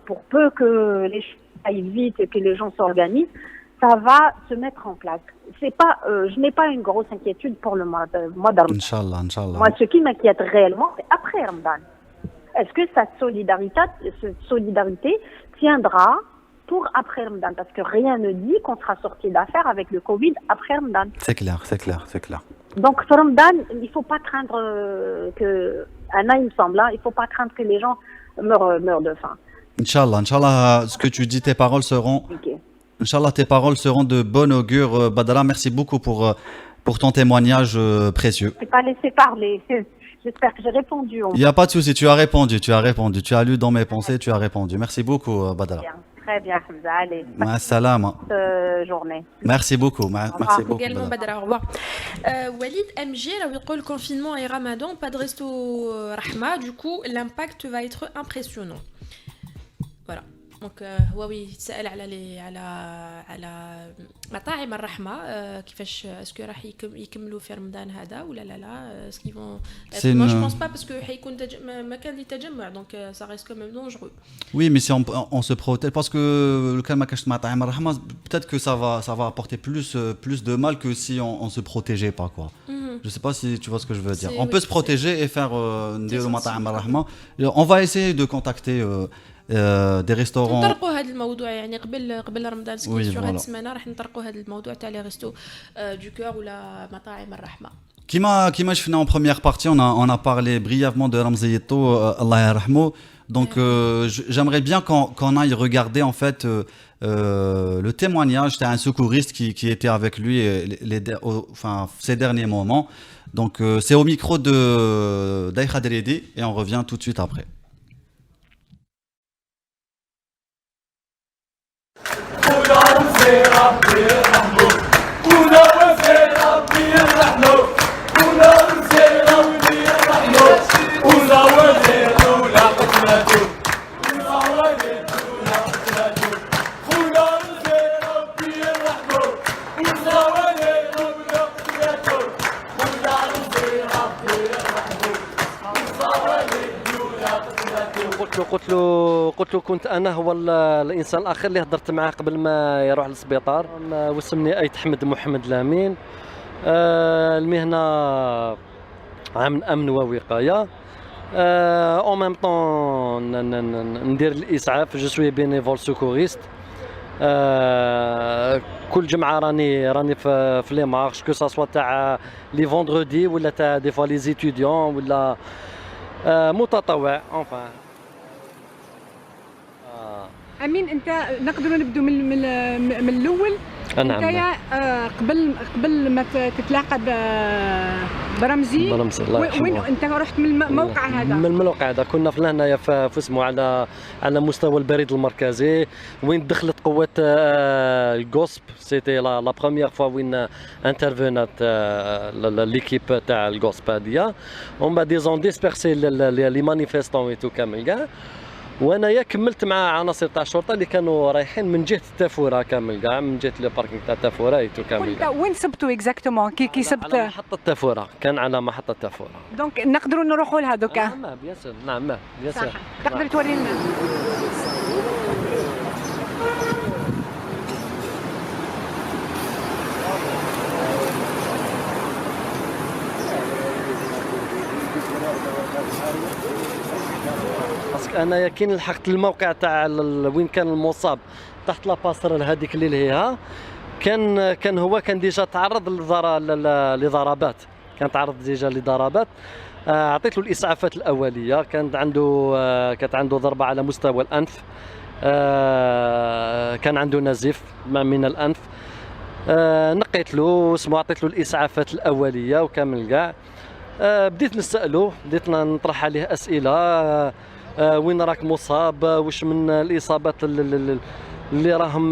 pour peu que les choses aillent vite et que les gens s'organisent, ça va se mettre en place. C'est pas, je n'ai pas une grosse inquiétude pour le mois de Ramadan. Inch'Allah, Inch'Allah. Moi, ce qui m'inquiète réellement, c'est après Ramadan. Est-ce que cette solidarité tiendra pour après Ramadan? Parce que rien ne dit qu'on sera sorti d'affaires avec le Covid après Ramadan. C'est clair, c'est clair, c'est clair. Donc, pour Ramadan, il ne faut pas craindre que, Anna, il me semble, hein, il ne faut pas craindre que les gens meurent de faim. Inch'Allah, Inch'Allah, ce que tu dis, tes paroles seront... Okay. Inch'Allah, tes paroles seront de bon augure. Badra, merci beaucoup pour ton témoignage précieux. Je ne t'ai pas laissé parler. J'espère que j'ai répondu. Il n'y a pas de souci, tu as répondu. Tu as lu dans mes pensées, tu as répondu. Merci beaucoup, Badra. Très bien, Hamza. Allez, Ma salama. journée. Merci beaucoup. Merci beaucoup. également Badra, au revoir. Walid MG, là où il dit le confinement et Ramadan, pas de resto Rahma, du coup l'impact va être impressionnant. Voilà. دونك هو يتساءل على مطاعم الرحمه كيفاش اسكو راح يكملوا في رمضان هذا ولا لا اسكو فون moi je pense pas parce que حيكون مكان للتجمع donc ça reste quand même dangereux. Oui, mais si on se protège parce que le cas de مطاعم الرحمه peut-être que ça va apporter plus de mal que si on se protégeait pas quoi. Je sais pas si tu vois ce que je veux dire. On peut se protéger et faire نديروا مطاعم الرحمه. On va essayer de contacter des restaurants. نطرقوا هذا الموضوع يعني قبل رمضان سكيت هذه السمانه راح نطرقوا هذا الموضوع تاع لي ريستو دو كور ولا مطاعم الرحمه. كيما شفنا en première partie on a parlé brièvement de Ramziyito Allah yarhamou. Donc j'aimerais bien qu'on aille regarder en fait le témoignage d'un secouriste qui était avec lui ces derniers moments. Donc c'est au micro de Daïcha Deredi et on revient tout de suite après. قلت له كنت انا هو الانسان الاخر اللي هضرت معاه قبل ما يروح للسبيطار. واسمني ايت حمد محمد لامين. المهنه عامل امن ووقايه. اون ميم طون ندير الاسعاف. جو سوي بينيفول سوكوريست. كل جمعه راني في لي مارش كو سا سوا تاع لي فوندردي ولا تاع دي فوا لي زيتيديون ولا متطوع اونفان. امين انت نقدروا نبدو من الاول. نعم. انت قبل ما تتلاقى برمزي وين انت رحت من الموقع هذا؟ من الموقع هذا كنا في هنايا في اسمه على مستوى البريد المركزي وين دخلت قوات الغوسب. سيتي لا بروميير فوا وين انترفينات ليكيب تاع الغوسب هذيا. اون با ديزون ديسبيرسي لي مانيفيستون ايتو كامل كاع. وانايا كملت مع عناصر تاع الشرطه اللي كانوا رايحين من جهه التافوره كامل كاع، من جهه لو باركينغ تاع التافوره ايتو كامل كاع. وين سبتوا اكزاكتومون كي سبت؟ على محطه التافوره، كان على محطه التافوره. دونك نقدروا نروحوا لها دوكا؟ نعم بيان سور، نعم بيان سور. تقدر توري لنا؟ باسكو انايا كاين لحقت الموقع تاع وين كان المصاب تحت لاباسرل هذيك اللي لهيها، كان هو كان ديجا تعرض لضربات، كان تعرض ديجا لضربات. اعطيت له الاسعافات الاوليه، كانت عنده ضربه على مستوى الانف، كان عنده نزيف من الانف. نقيت له عطيت له الاسعافات الاوليه وكامل كاع. بديت نسالو، بديت نطرح عليه اسئله، وين راك مصاب، واش من الاصابات اللي راهم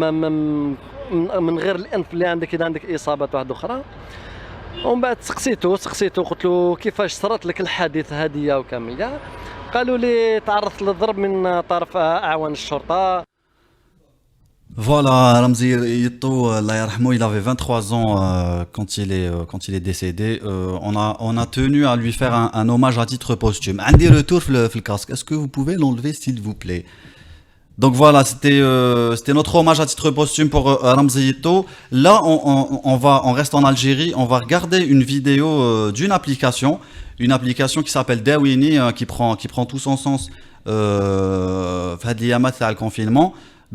من غير الانف اللي عندك، اذا عندك اصابات واحده اخرى. ومن بعد سقسيتو قلت له كيفاش صرات لك الحادثه هذه وكامل كاع. قالوا لي تعرضت للضرب من طرف اعوان الشرطه. Voilà, Ramzi Yitto, Allah yarhamou, il avait 23 ans quand il est décédé. On a tenu à lui faire un hommage à titre posthume. Andi retour le casque. Est-ce que vous pouvez l'enlever s'il vous plaît? Donc voilà, c'était notre hommage à titre posthume pour Ramzi Yitto. Là, on reste en Algérie. On va regarder une vidéo d'une application qui s'appelle Dawini, qui prend tout son sens Fadliyamat à le confinement.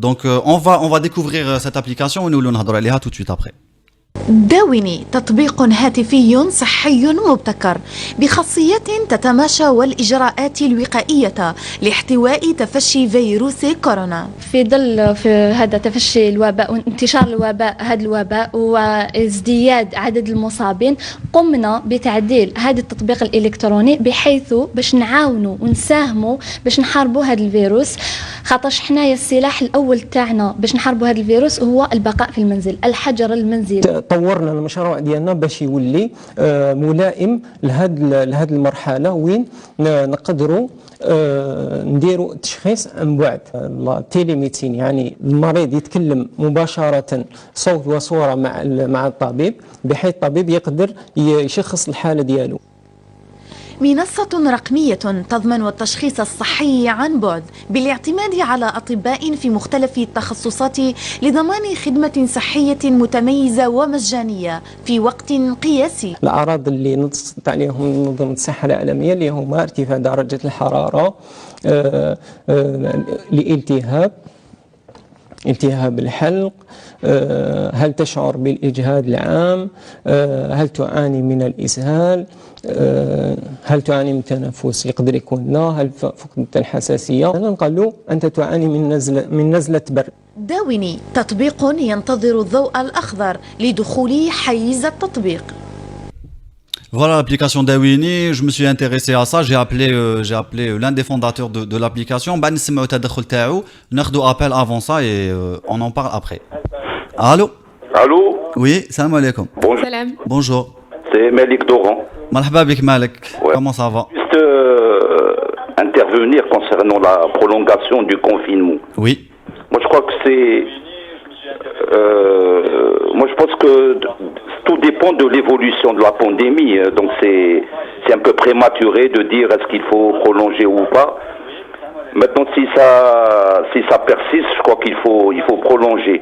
Donc on va découvrir cette application et nous نهضروا عليها tout de suite après. داويني تطبيق هاتفي صحي مبتكر بخاصية تتماشى والإجراءات الوقائية لاحتواء تفشي فيروس كورونا. في ظل هذا تفشي الوباء وانتشار هذا الوباء وازدياد عدد المصابين، قمنا بتعديل هذا التطبيق الإلكتروني بحيث باش نعاونوا ونساهموا باش نحاربوا هذا الفيروس، خاطرش حنايا السلاح الأول تاعنا باش نحاربوا هذا الفيروس هو البقاء في المنزل، الحجر المنزلي. طورنا المشروع ديالنا باش يولي ملائم لهاد المرحله وين نقدروا نديروا تشخيص عن بعد، التيليميدسين، يعني المريض يتكلم مباشره صوت وصوره مع الطبيب بحيث الطبيب يقدر يشخص الحاله ديالو. منصة رقمية تضمن التشخيص الصحي عن بعد بالاعتماد على أطباء في مختلف التخصصات لضمان خدمة صحية متميزة ومجانية في وقت قياسي. الأعراض اللي نصت عليهم منظمة الصحة العالمية اللي هما ارتفاع درجة الحرارة، التهاب الحلق، هل تشعر بالإجهاد العام، هل تعاني من الإسهال، هل تعاني من التنفس، يقدر يكون لا، هل فقدت الحساسية، نقولوا أنت تعاني من نزلة برد. داويني تطبيق ينتظر الضوء الأخضر لدخول حيز التطبيق. Voilà l'application Dawini, je me suis intéressé à ça, j'ai appelé l'un des fondateurs de l'application. بعد نسمعوا التدخل تاعو، ناخذوا appel avant ça et on en parle après. Allô? Allô? Oui, salam alaikum. Bonjour. Salam. Bonjour. C'est Malik Doran. Marhaba bik Malik. Ouais. Comment ça va? Juste intervenir concernant la prolongation du confinement. Oui. Moi je crois que moi je pense que tout dépend de l'évolution de la pandémie. Donc c'est un peu prématuré de dire est-ce qu'il faut prolonger ou pas. Maintenant si ça persiste, je crois qu'il faut prolonger.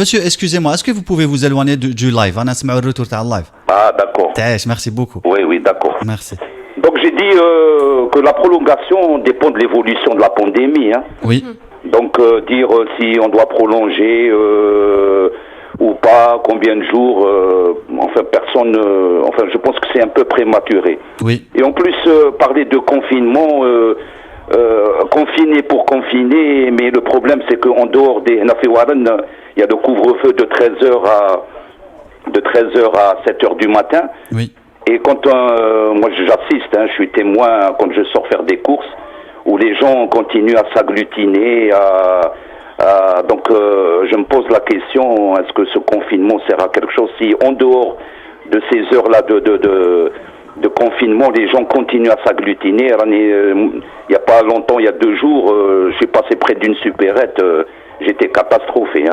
Monsieur, excusez-moi, est-ce que vous pouvez vous éloigner du live? On a le retour de live. Ah d'accord. Merci beaucoup. Oui, d'accord. Merci. Donc j'ai dit que la prolongation dépend de l'évolution de la pandémie. Hein. Oui. Donc dire si on doit prolonger ou pas, combien de jours, enfin personne, enfin je pense que c'est un peu prématuré. Oui. Et en plus parler de confinement, confiner pour confiner, mais le problème c'est qu'en dehors des Nafiwaran, il y a le couvre-feu de 13h à 7h du matin. Oui. Et quand moi j'assiste, hein, je suis témoin quand je sors faire des courses, où les gens continuent à s'agglutiner, donc je me pose la question, est-ce que ce confinement sert à quelque chose si en dehors de ces heures-là de confinement, les gens continuent à s'agglutiner. Il n'y a pas longtemps, il y a 2 jours, je suis passé près d'une supérette, j'étais catastrophé.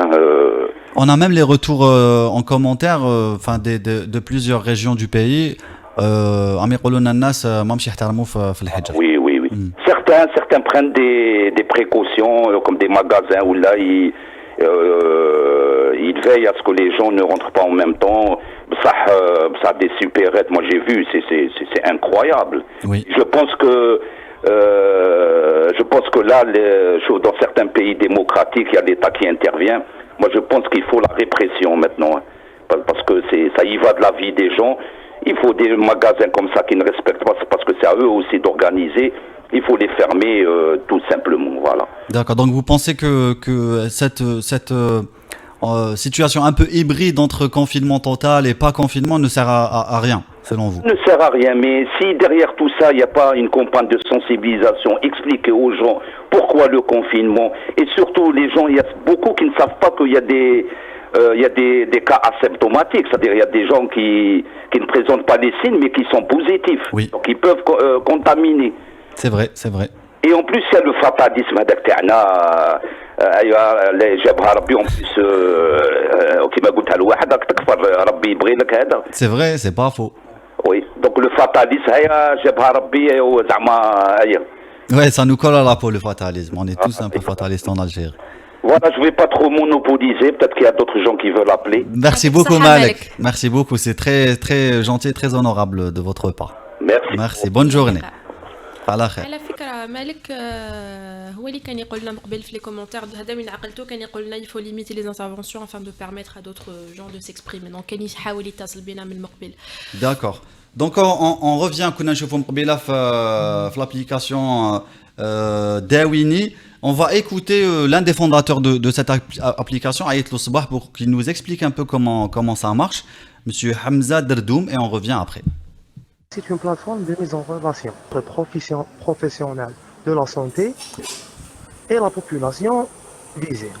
On a même les retours en commentaire de plusieurs régions du pays. Oui. Certains prennent des précautions, comme des magasins où là, ils veillent à ce que les gens ne rentrent pas en même temps. Ça des supérettes, moi j'ai vu, c'est incroyable. Oui. Je pense que là, dans certains pays démocratiques, il y a l'État qui intervient. Moi je pense qu'il faut la répression maintenant, parce que ça y va de la vie des gens. Il faut des magasins comme ça qui ne respectent pas, parce que c'est à eux aussi d'organiser. Il faut les fermer tout simplement, voilà. D'accord, donc vous pensez que cette situation un peu hybride entre confinement total et pas confinement ne sert à rien, selon vous? Ne sert à rien, mais si derrière tout ça, il n'y a pas une campagne de sensibilisation, expliquer aux gens pourquoi le confinement, et surtout les gens, il y a beaucoup qui ne savent pas qu'il y a des cas asymptomatiques, c'est-à-dire il y a des gens qui ne présentent pas les signes mais qui sont positifs, oui. Donc ils peuvent contaminer. C'est vrai. Et en plus, il y a le fatalisme هذاك تاعنا اللي جابها ربي en plus كما قلتها لواحد راك تكفر ربي يبغي لك هذا. C'est vrai, c'est pas faux. Oui, donc le fatalisme هيا جابها ربي وزعما هيا. Ouais, ça nous colle à la peau le fatalisme. On est tous un peu fatalistes en Algérie. Voilà, je ne vais pas trop monopoliser. Peut-être qu'il y a d'autres gens qui veulent appeler. Merci beaucoup, Malek. Merci beaucoup. C'est très, très gentil, très honorable de votre part. Merci. Bonne journée. على فكرة مالك هو اللي كان يقول لنا قبل في لي كومونتير هذا من عقلته كان يقول لنا il faut limiter les interventions afin de permettre à d'autres gens de s'exprimer donc كان يحاول يتصل بينا من المقبل. D'accord. Donc on revient كنا نشوفوا مقبله في l'application Dawini. On va écouter l'un des fondateurs de cette application, Ayet Losbah, pour qu'il nous explique un peu comment ça marche, Monsieur Hamza Derdoum, et on revient après. C'est une plateforme de mise en relation entre professionnels de la santé et la population visée.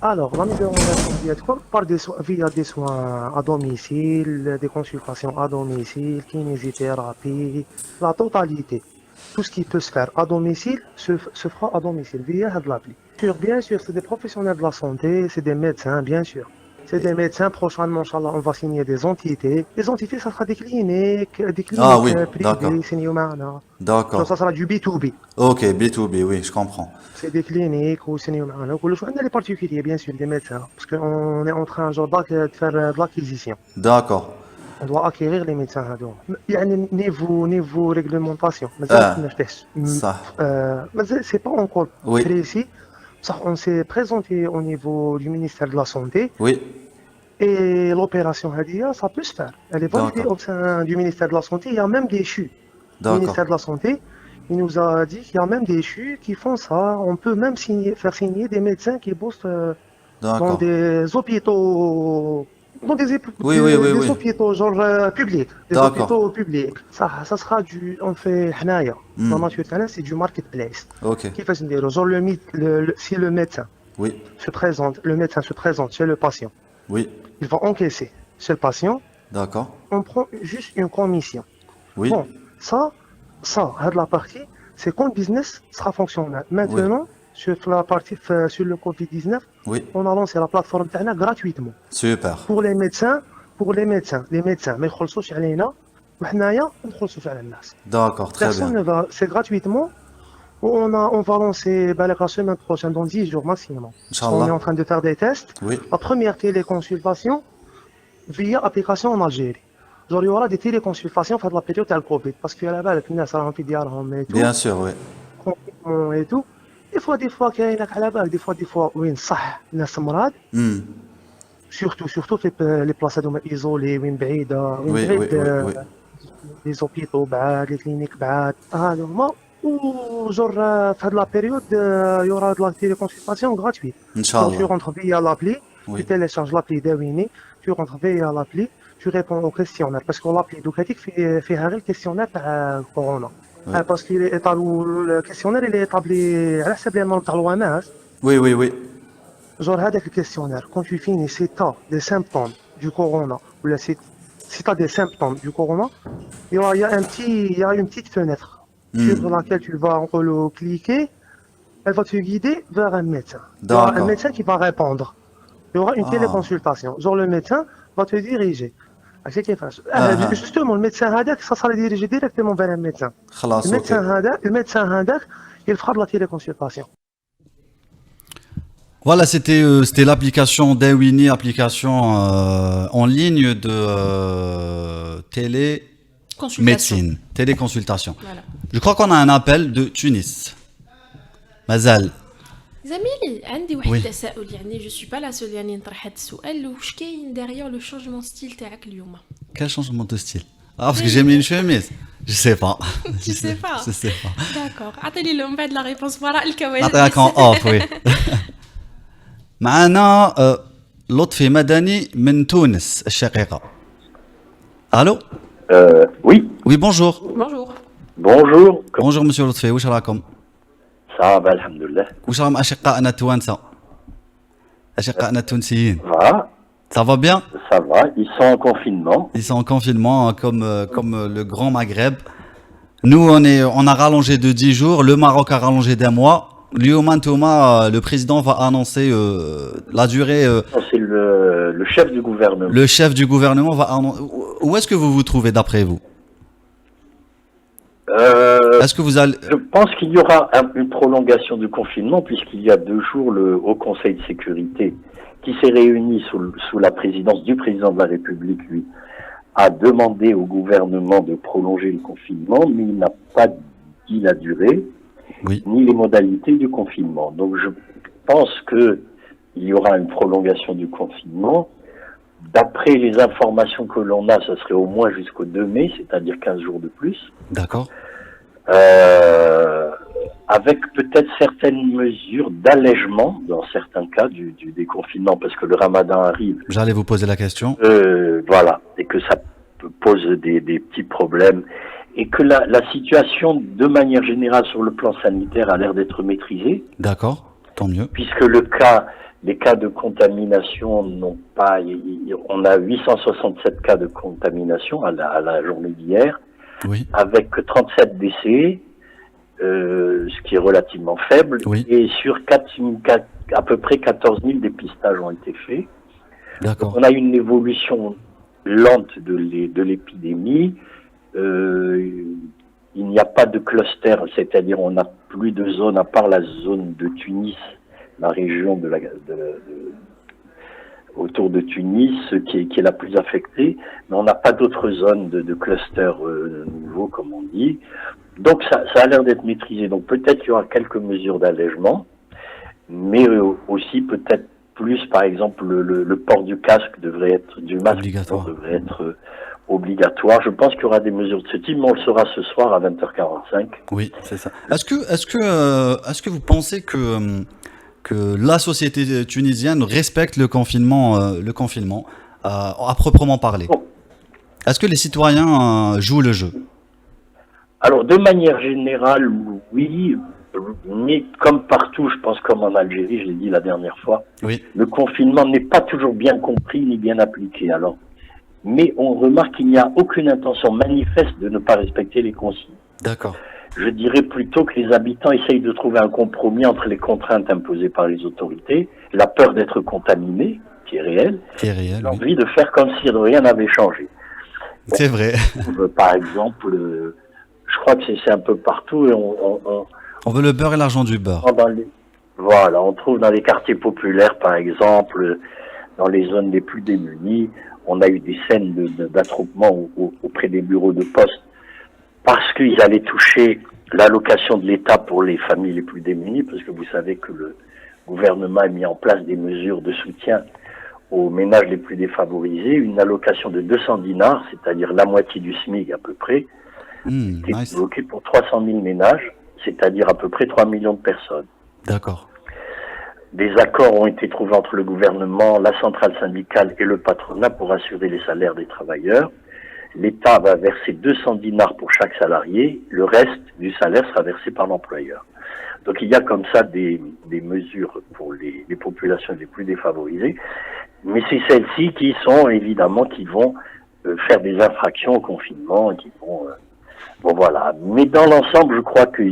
Alors, la mise en relation via des soins à domicile, des consultations à domicile, kinésithérapie, la totalité. Tout ce qui peut se faire à domicile se fera à domicile via l'appli. Bien sûr, c'est des professionnels de la santé, c'est des médecins, bien sûr. C'est des médecins, prochainement, Inch'Allah, on va signer des entités. Les entités, ça sera des cliniques privées, signées au Ma'ana. D'accord. Ça sera du B2B. Ok, B2B, oui, je comprends. C'est des cliniques ou signées au Ma'ana. On a les particuliers, bien sûr, des médecins. Parce qu'on est en train, de faire de l'acquisition. D'accord. On doit acquérir les médecins. Il y a un niveau réglementation. C'est pas encore précis. On s'est présenté au niveau du ministère de la Santé. Oui. Et l'opération Hadia, ça peut se faire. Elle est validée au sein du ministère de la Santé. Il y a même des CHU. Le ministère de la Santé, il nous a dit qu'il y a même des CHU qui font ça. On peut même faire signer des médecins qui bossent dans des hôpitaux. Dans des hôpitaux genre publics. Des hôpitaux publics. Ça sera on fait Hnaya. Dans notre talent, c'est du marketplace. Ok. Qui fait genre si le médecin se présente chez le patient. Oui. Il va encaisser chez le patient. D'accord. On prend juste une commission. Oui. Bon, ça, la partie, c'est quand le business sera fonctionnel. Maintenant, sur la partie sur le Covid-19, on a lancé la plateforme Tana gratuitement. Super. Pour les médecins, mais يخلصوش علينا وحنايا نخلصوش على الناس. D'accord, très bien. C'est gratuitement. On va lancer la semaine prochaine, dans 10 jours maximum. Inch'Allah. On est en train de faire des tests. Oui. La première téléconsultation via application en Algérie. Genre, il y aura des téléconsultations pendant la période de la Covid. Parce qu'il y a là-bas, les gens sont en et tout. Bien sûr, oui. Et tout. Des fois, qu'il y a à la balle, des fois, oui, ça, les malades. Surtout les places isolées, les hôpitaux, les cliniques, ou genre, fin de la période, il y aura de la téléconsultation gratuite. Inch'Allah. Tu rentres via l'appli, tu télécharges l'appli Dawini, tu rentres via l'appli, tu réponds au questionnaire. Parce que l'appli Doukatik fait un questionnaire par Corona. Parce que le questionnaire il est établi à l'OMS. Oui. Genre, avec le questionnaire, quand tu finis, si tu as des symptômes du corona, ou si tu as des symptômes du corona, il y a une petite fenêtre sur laquelle tu vas cliquer. Elle va te guider vers un médecin. Il y aura un médecin qui va répondre. Il y aura une téléconsultation. Genre le médecin va te diriger. Justement, le médecin Hadak, ça sera dirigé directement vers un médecin. Le médecin Hadak, il fera de la téléconsultation. Voilà, c'était l'application Dawini, application en ligne de télémédecine, téléconsultation. Voilà. Je crois qu'on a un appel de Tunis. Mazal. زميلي عندي واحد التساؤل يعني جو سوي با لا سول يعني نطرح هذا السؤال واش كاين ديريور لو شونجمون ستيل تاعك اليوم Quel changement de style? Ah, parce que j'ai mis une chemise. Je sais pas. Tu sais pas. Je sais pas. D'accord. عطيني لهم بعد لا ريبونس وراء الكواليس. نعطيك en off oui. معنا لطفي مدني من تونس الشقيقة. Allô? Oui. Oui, bonjour. Bonjour. Bonjour. Bonjour monsieur لطفي, واش راكم؟ Ça va, alhamdoulilah. واش راهم أشقائنا التوانسة؟ أشقائنا التونسيين. Ça va bien? Ça va, ils sont en confinement. Ils sont en confinement comme le Grand Maghreb. Nous, on a rallongé de 10 jours, le Maroc a rallongé d'un mois. Le président va annoncer la durée. C'est le chef du gouvernement. Le chef du gouvernement va annoncer. Où est-ce que vous vous trouvez d'après vous? Est-ce que vous allez... Je pense qu'il y aura une prolongation du confinement puisqu'il y a 2 jours, le Haut Conseil de sécurité qui s'est réuni sous la présidence du président de la République, lui, a demandé au gouvernement de prolonger le confinement, mais il n'a pas dit la durée, ni les modalités du confinement. Donc je pense qu'il y aura une prolongation du confinement. D'après les informations que l'on a, ce serait au moins jusqu'au 2 mai, c'est-à-dire 15 jours de plus. D'accord. Avec peut-être certaines mesures d'allègement dans certains cas du déconfinement, parce que le ramadan arrive. J'allais vous poser la question. Voilà, et que ça pose des petits problèmes, et que la situation, de manière générale, sur le plan sanitaire, a l'air d'être maîtrisée. D'accord, tant mieux. Puisque les cas de contamination n'ont pas... On a 867 cas de contamination à la journée d'hier, avec 37 décès, ce qui est relativement faible, et sur à peu près 14 000 dépistages ont été faits. D'accord. On a une évolution lente de l'épidémie. Il n'y a pas de cluster, c'est-à-dire on n'a plus de zone, à part la zone de Tunis, la région autour de Tunis, qui est la plus affectée, mais on n'a pas d'autres zones de cluster nouveaux, comme on dit. Donc ça a l'air d'être maîtrisé. Donc peut-être qu'il y aura quelques mesures d'allègement, mais aussi peut-être plus, par exemple, le port du masque devrait être obligatoire. Je pense qu'il y aura des mesures de ce type, mais on le saura ce soir à 20h45. Oui, c'est ça. Est-ce que vous pensez que la société tunisienne respecte le confinement à proprement parler? Est-ce que les citoyens jouent le jeu? Alors, de manière générale, oui, mais comme partout, je pense comme en Algérie, je l'ai dit la dernière fois, le confinement n'est pas toujours bien compris ni bien appliqué. Alors, mais on remarque qu'il n'y a aucune intention manifeste de ne pas respecter les consignes. D'accord. Je dirais plutôt que les habitants essayent de trouver un compromis entre les contraintes imposées par les autorités, la peur d'être contaminé, qui est réelle, l'envie de faire comme si rien n'avait changé. C'est vrai. Par exemple, je crois que c'est un peu partout. Et on veut le beurre et l'argent du beurre. Voilà, on trouve dans les quartiers populaires, par exemple, dans les zones les plus démunies, on a eu des scènes d'attroupement auprès des bureaux de poste parce qu'ils allaient toucher l'allocation de l'État pour les familles les plus démunies, parce que vous savez que le gouvernement a mis en place des mesures de soutien aux ménages les plus défavorisés, une allocation de 200 dinars, c'est-à-dire la moitié du SMIC à peu près, était bloquée pour 300 000 ménages, c'est-à-dire à peu près 3 millions de personnes. D'accord. Des accords ont été trouvés entre le gouvernement, la centrale syndicale et le patronat pour assurer les salaires des travailleurs. L'État va verser 200 dinars pour chaque salarié, le reste du salaire sera versé par l'employeur. Donc il y a comme ça des mesures pour les populations les plus défavorisées, mais c'est celles-ci qui sont évidemment qui vont faire des infractions au confinement et qui vont... bon voilà. Mais dans l'ensemble, je crois que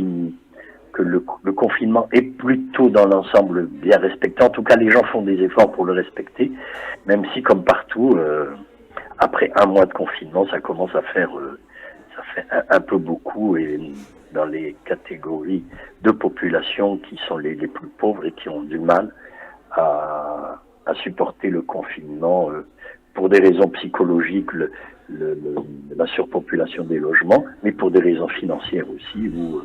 le confinement est plutôt dans l'ensemble bien respecté. En tout cas, les gens font des efforts pour le respecter, même si comme partout, après un mois de confinement, ça commence à faire un peu beaucoup, et dans les catégories de population qui sont les plus pauvres et qui ont du mal à supporter le confinement pour des raisons psychologiques, la surpopulation des logements, mais pour des raisons financières aussi, où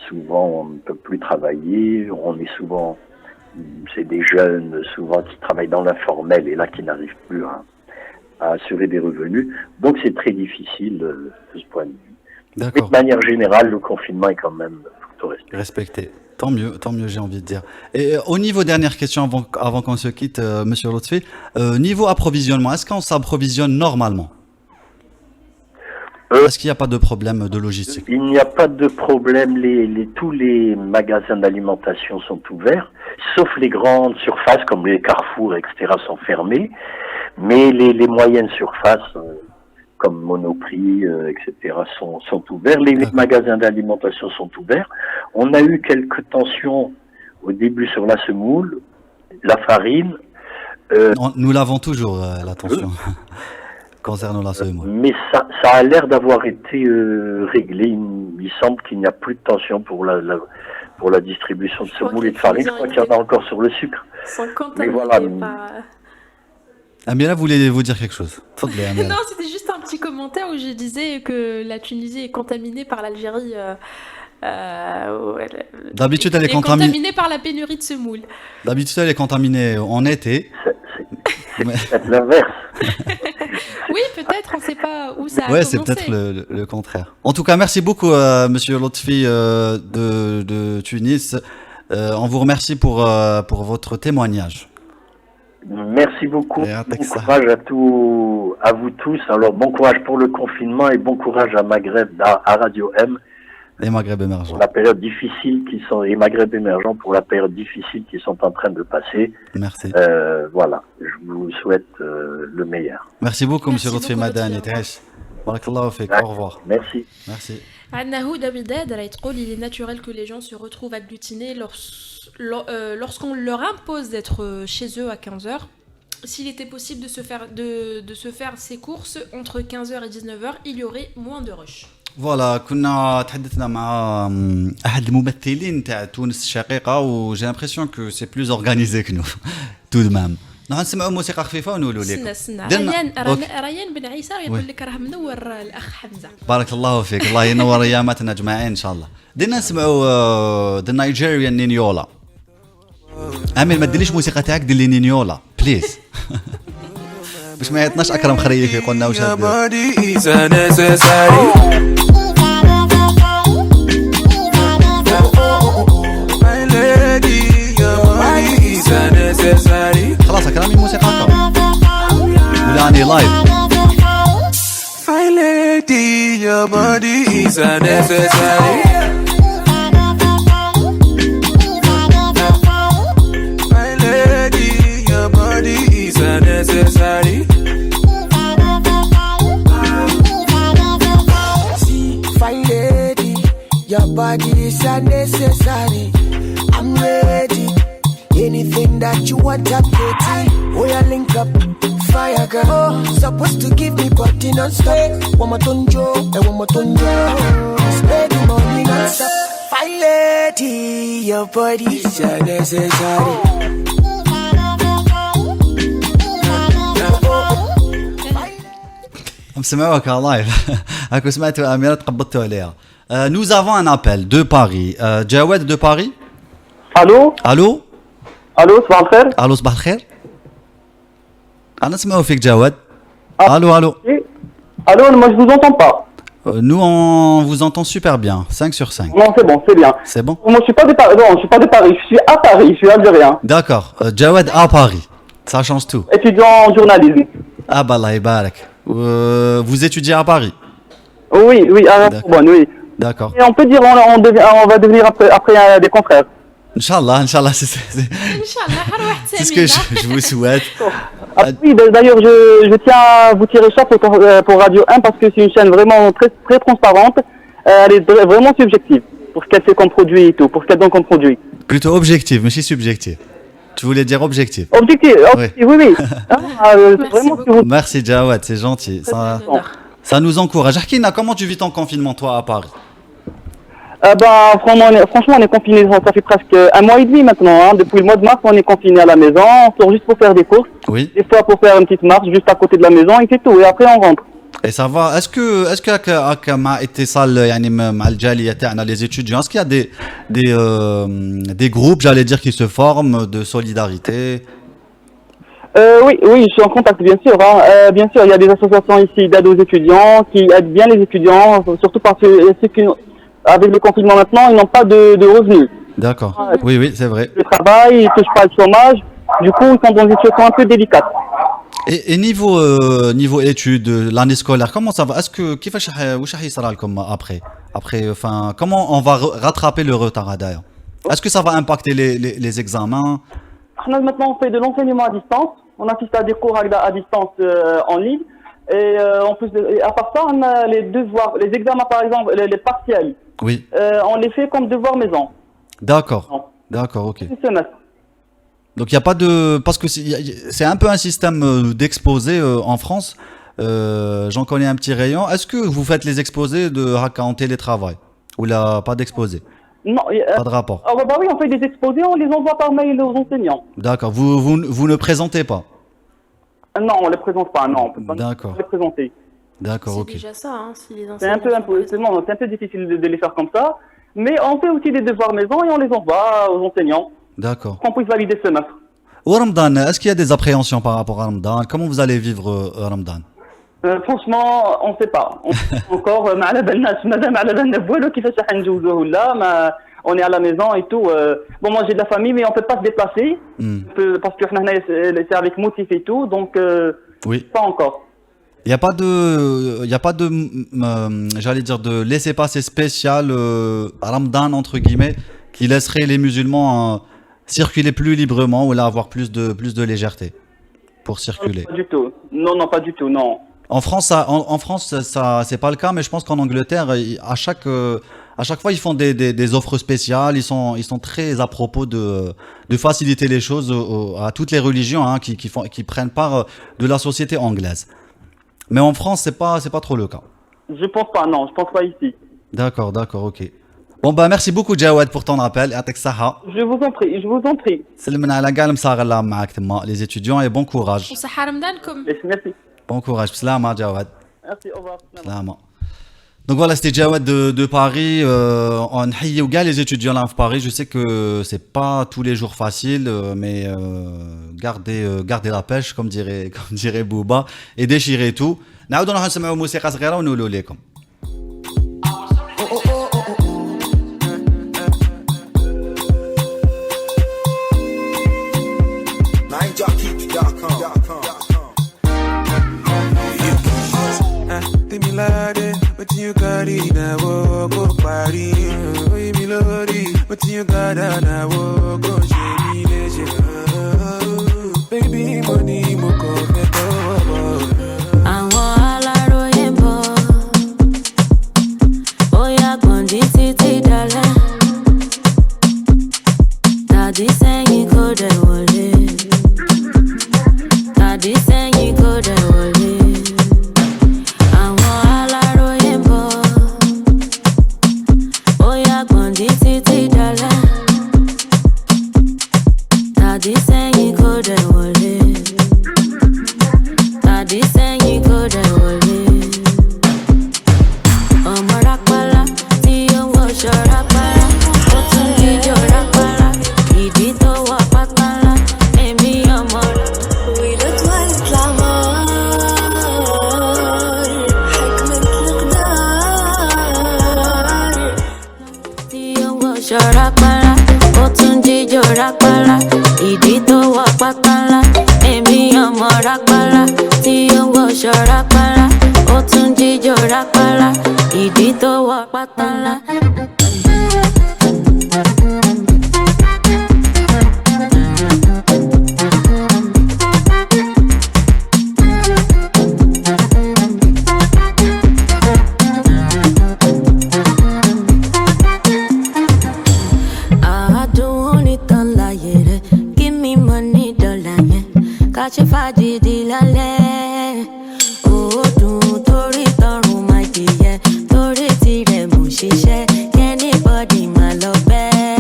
souvent on ne peut plus travailler, c'est des jeunes souvent qui travaillent dans l'informel et là qui n'arrivent plus à assurer des revenus. Donc c'est très difficile de ce point de vue. Mais de manière générale, le confinement est quand même plutôt respecté. Tant mieux, j'ai envie de dire. Et au niveau, dernière question avant qu'on se quitte, Monsieur Lotfi, niveau approvisionnement, est-ce qu'on s'approvisionne normalement? Est-ce qu'il n'y a pas de problème de logistique? Il n'y a pas de problème, tous les magasins d'alimentation sont ouverts, sauf les grandes surfaces comme les Carrefour, etc. sont fermés, mais les moyennes surfaces comme Monoprix, etc. sont ouverts. Les magasins d'alimentation sont ouverts. On a eu quelques tensions au début sur la semoule, la farine. Nous l'avons toujours, la tension, concernant la semoule. Mais ça a l'air d'avoir été réglé. Il semble qu'il n'y a plus de tension pour la distribution de semoule et de farine. Je crois qu'il y en a encore sur le sucre. Mais voilà. Amira, voulez-vous dire quelque chose? Non, c'était juste un petit commentaire où je disais que la Tunisie est contaminée par l'Algérie. D'habitude, elle est contaminée par la pénurie de semoule. D'habitude, elle est contaminée en été. C'est peut-être l'inverse. Oui, peut-être, on ne sait pas où ça a commencé. Ouais, c'est peut-être le contraire. En tout cas, merci beaucoup, Monsieur Lotfi de Tunis. On vous remercie pour votre témoignage. Merci beaucoup. Bon courage à vous tous. Alors, bon courage pour le confinement et bon courage à Maghreb, à Radio M. Et Maghreb émergent. Pour la période difficile et Maghreb émergent pour la période difficile qu'ils sont en train de passer. Merci. Voilà, je vous souhaite le meilleur. Merci beaucoup, Monsieur Lotfi Madani. Barakallahu fik. Au revoir. Merci. Merci. Anna Houda Bidad, il est naturel que les gens se retrouvent agglutinés lorsqu'on leur impose d'être chez eux à 15h. S'il était possible de se faire ces courses entre 15h et 19h, il y aurait moins de rush. فوالا كنا تحدثنا مع احد الممثلين تاع تونس الشقيقه وجي امبرسيون كو سي بلوز اورغانيزي كنو تو دمام نسمعوا موسيقى خفيفه ونقولوا لكم استنى ريان بن عيسى يقول لك راه منور الاخ حمزه بارك الله فيك الله ينور اياماتنا اجمعين ان شاء الله بدنا نسمعوا ذا نيجيريان نينيولا امين ما تديرليش موسيقى تاعك دير لي نينيولا بليز باش ما يعطناش اكرم خريف يقول لنا واش خلاص كلامي موسيقى ولا اني لايف My lady, your body is unnecessary. My lady, your body is unnecessary. See, fine lady, your body is unnecessary. I'm ready. Anything that you want, I'm pretty. Oh, yeah, link up, fire girl. Oh, supposed to give me body non-stop. One more tonjo, and one more tonjo. Spend the money non-stop. Fine lady, your body is unnecessary. مسمعوك لايف هاكو سمعتوا اميره تقبضتوا عليها. Nous avons un appel de Paris. جواد de Paris. الو الو الو صباح الخير. الو صباح الخير. انا نسمعوا فيك جواد. الو الو. Allô, moi je vous entends pas. Nous on vous entend super bien, 5 sur 5. Non, c'est bon, c'est bien. C'est bon. Moi je suis pas de Paris, non, je suis pas de Paris, je suis à Paris, je suis algérien. D'accord, Jawad à Paris. Ça change tout. Étudiant en journalisme. Ah bah Allah Ibarak. Vous étudiez à Paris? Oui, oui, à Sorbonne, oui. D'accord. Et on peut dire on va devenir après des confrères. Inch'Allah, c'est ce que je vous souhaite. Ah, oui, d'ailleurs, je tiens à vous tirer chapeau pour Radio 1 parce que c'est une chaîne vraiment très, très transparente. Elle est vraiment subjective pour ce qu'elle fait comme produit et tout, pour ce qu'elle donne comme produit. Plutôt objectif, mais c'est subjectif. Tu voulais dire objectif. Objectif, Oui. oui, oui. Vraiment, Merci Jawad, c'est gentil. Ça nous encourage. Arkina, comment tu vis ton confinement, toi, à Paris? Franchement, on est confiné, ça fait presque un mois et demi maintenant. Hein. Depuis le mois de mars, on est confiné à la maison. On sort juste pour faire des courses. Oui. Des fois pour faire une petite marche juste à côté de la maison et c'est tout. Et après, on rentre. Et ça va. Est-ce que مع اتصال يعني مع الجالية تاعنا les étudiants, est-ce qu'il y a des groupes, j'allais dire, qui se forment de solidarité? Oui, je suis en contact, bien sûr. Hein. Bien sûr, il y a des associations ici d'aide aux étudiants qui aident bien les étudiants, surtout parce que ceux qui, avec le confinement maintenant, ils n'ont pas de revenus. D'accord. Oui, c'est vrai. Le travail, ils ne touchent pas le chômage. Du coup, ils sont dans une situation un peu délicate. Et niveau études, l'année scolaire, comment ça va? Est-ce que واش راح يصرى لكم après, enfin, comment on va rattraper le retard d'ailleurs? Est-ce que ça va impacter les examens? Maintenant, on fait de l'enseignement à distance. On assiste à des cours à distance en ligne. Et en plus, à part ça, on a les devoirs, les examens par exemple, les partiels. Oui. On les fait comme devoir maison. D'accord, ok. C'est semestre. Donc il n'y a pas de... Parce que c'est un peu un système d'exposés en France. J'en connais un petit rayon. Est-ce que vous faites les exposés en télétravail? Ou là, pas d'exposés? Non. Pas de rapport? Oui, on fait des exposés, on les envoie par mail aux enseignants. D'accord. Vous ne présentez pas? Non, on ne les présente pas, non. On ne peut pas les présenter. D'accord, ok. C'est déjà ça, hein, si les c'est un peu difficile de les faire comme ça. Mais on fait aussi des devoirs maison et on les envoie aux enseignants. D'accord. Qu'on puisse valider ce semestre. Au Ramadan, est-ce qu'il y a des appréhensions par rapport à Ramadan? Comment vous allez vivre Ramadan? Franchement, on ne sait pas. Encore, on est à la maison et tout. Bon, moi j'ai de la famille, mais on ne peut pas se déplacer. Parce que c'est avec motif et tout, donc oui. Pas encore. Il n'y a pas de, j'allais dire, de laissez-passer spécial Ramadan, entre guillemets, qui laisserait les musulmans circuler plus librement ou là avoir plus de légèreté pour circuler. Pas du tout. Non, pas du tout, non. En France, ça c'est pas le cas, mais je pense qu'en Angleterre, à chaque fois, ils font des offres spéciales. Ils sont très à propos de faciliter les choses à toutes les religions hein, qui prennent part de la société anglaise. Mais en France, c'est pas trop le cas. Je pense pas, non, je pense pas ici. D'accord, ok. Bon merci beaucoup Jawad pour ton appel. Je vous en prie. سلمنا على كاع المصاغر معاك تما les étudiants et bon courage. وصحة رمضانكم. Merci. Bon courage. بسلامة Jawad. Merci, au revoir. بسلامة. Donc voilà, c'était Jawad de Paris. On نحييو كاع les étudiants là en Paris. Je sais que c'est pas tous les jours facile, mais gardez la pêche comme dirait Bouba et déchirez tout. نعاودو نروحو نسمعوا موسيقى صغيرة ونولوا لكم. But you got it now, go party. Me love it, but you got it now, go shame me, baby, money, mo confeto. ṣe fàájì di lálẹ́. Ó dùn torí tọrùn máa dìyẹ, torí tirẹ̀ mò ń ṣiṣẹ́, kẹ́nìbọ̀dì máa lọ bẹ́ẹ̀.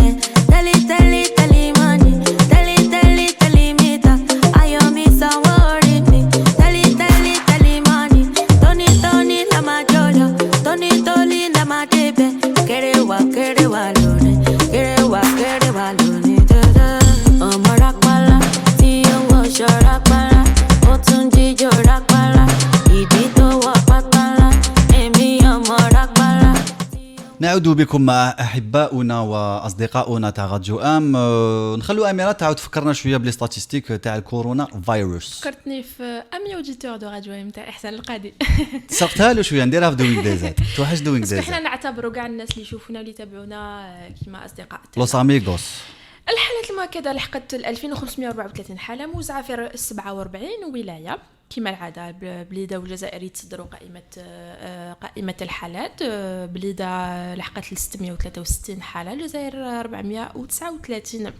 Tẹ́lí tẹ́lí tẹ́lí mọ́ni, tẹ́lí tẹ́lí tẹ́lí mítà, ayọ̀ mi sanwó orí mi. Tẹ́lí tẹ́lí tẹ́lí mọ́ni, tóní tóní la máa jọ lọ, tóní tóní la máa débẹ̀. Kéré wà lónìí, kéré wà lónìí. Ọmọ rápálá tí ó ń wọṣọ rápálá, ó tún jíjó rápálá, ìdí tó wọ pátálá, èmi ọmọ rápálá. نعود بكم مع احباؤنا واصدقاؤنا تاع راديو ام. نخلو اميره تعاود تفكرنا شويه بلي ستاتستيك تاع الكورونا فيروس. فكرتني في امي اوديتور دو راديو ام تاع احسان القاضي. سرقتها له شويه نديرها في دوينغ ديزات. توحش دوينغ بس ديزات. احنا نعتبروا كاع الناس اللي يشوفونا واللي يتابعونا كيما اصدقاء. لوس اميغوس. الحالات المؤكده لحقت 2534 حاله موزعه في 47 ولايه كما العاده. بليده والجزائر يتصدروا قائمه الحالات. بليده لحقت 663 حاله، الجزائر 439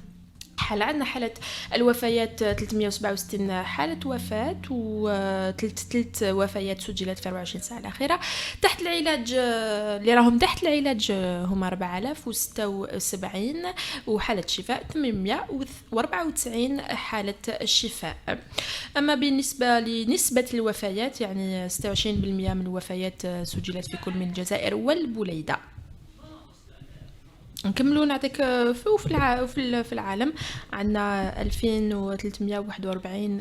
حالة. عندنا حالة الوفيات 367 حالة وفاة، وثلاث وفيات سجلت في 24 ساعة الأخيرة. تحت العلاج اللي راهم تحت العلاج هما 4076 وحالة شفاء 894 حالة شفاء. أما بالنسبة لنسبة الوفيات يعني 26% من الوفيات سجلت في كل من الجزائر والبليدة. نكملوا نعطيك في العالم عندنا 2341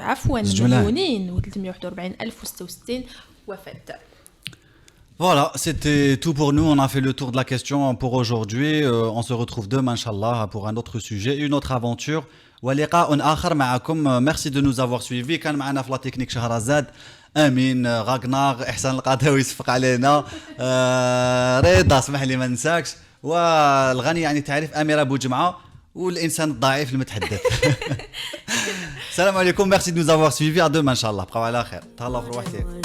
عفوا مليونين و341,066 وفاة. Voilà, c'était tout pour nous. On a fait le tour de la question pour aujourd'hui. On se retrouve demain, Inch'Allah, pour un autre sujet, une autre aventure. ولقاء آخر معكم. Merci de nous avoir suivis. كان معنا في لا تكنيك شهرزاد، امين، غاغنار، احسان القادوي يصفق علينا، رضا اسمح لي ما ننساكش، والغني يعني تعرف اميره بوجمعه، والانسان الضعيف المتحدث. السلام عليكم. Merci de nous avoir suivis. À demain, Inch'Allah. بقاو على خير. تهلاو في روحتكم.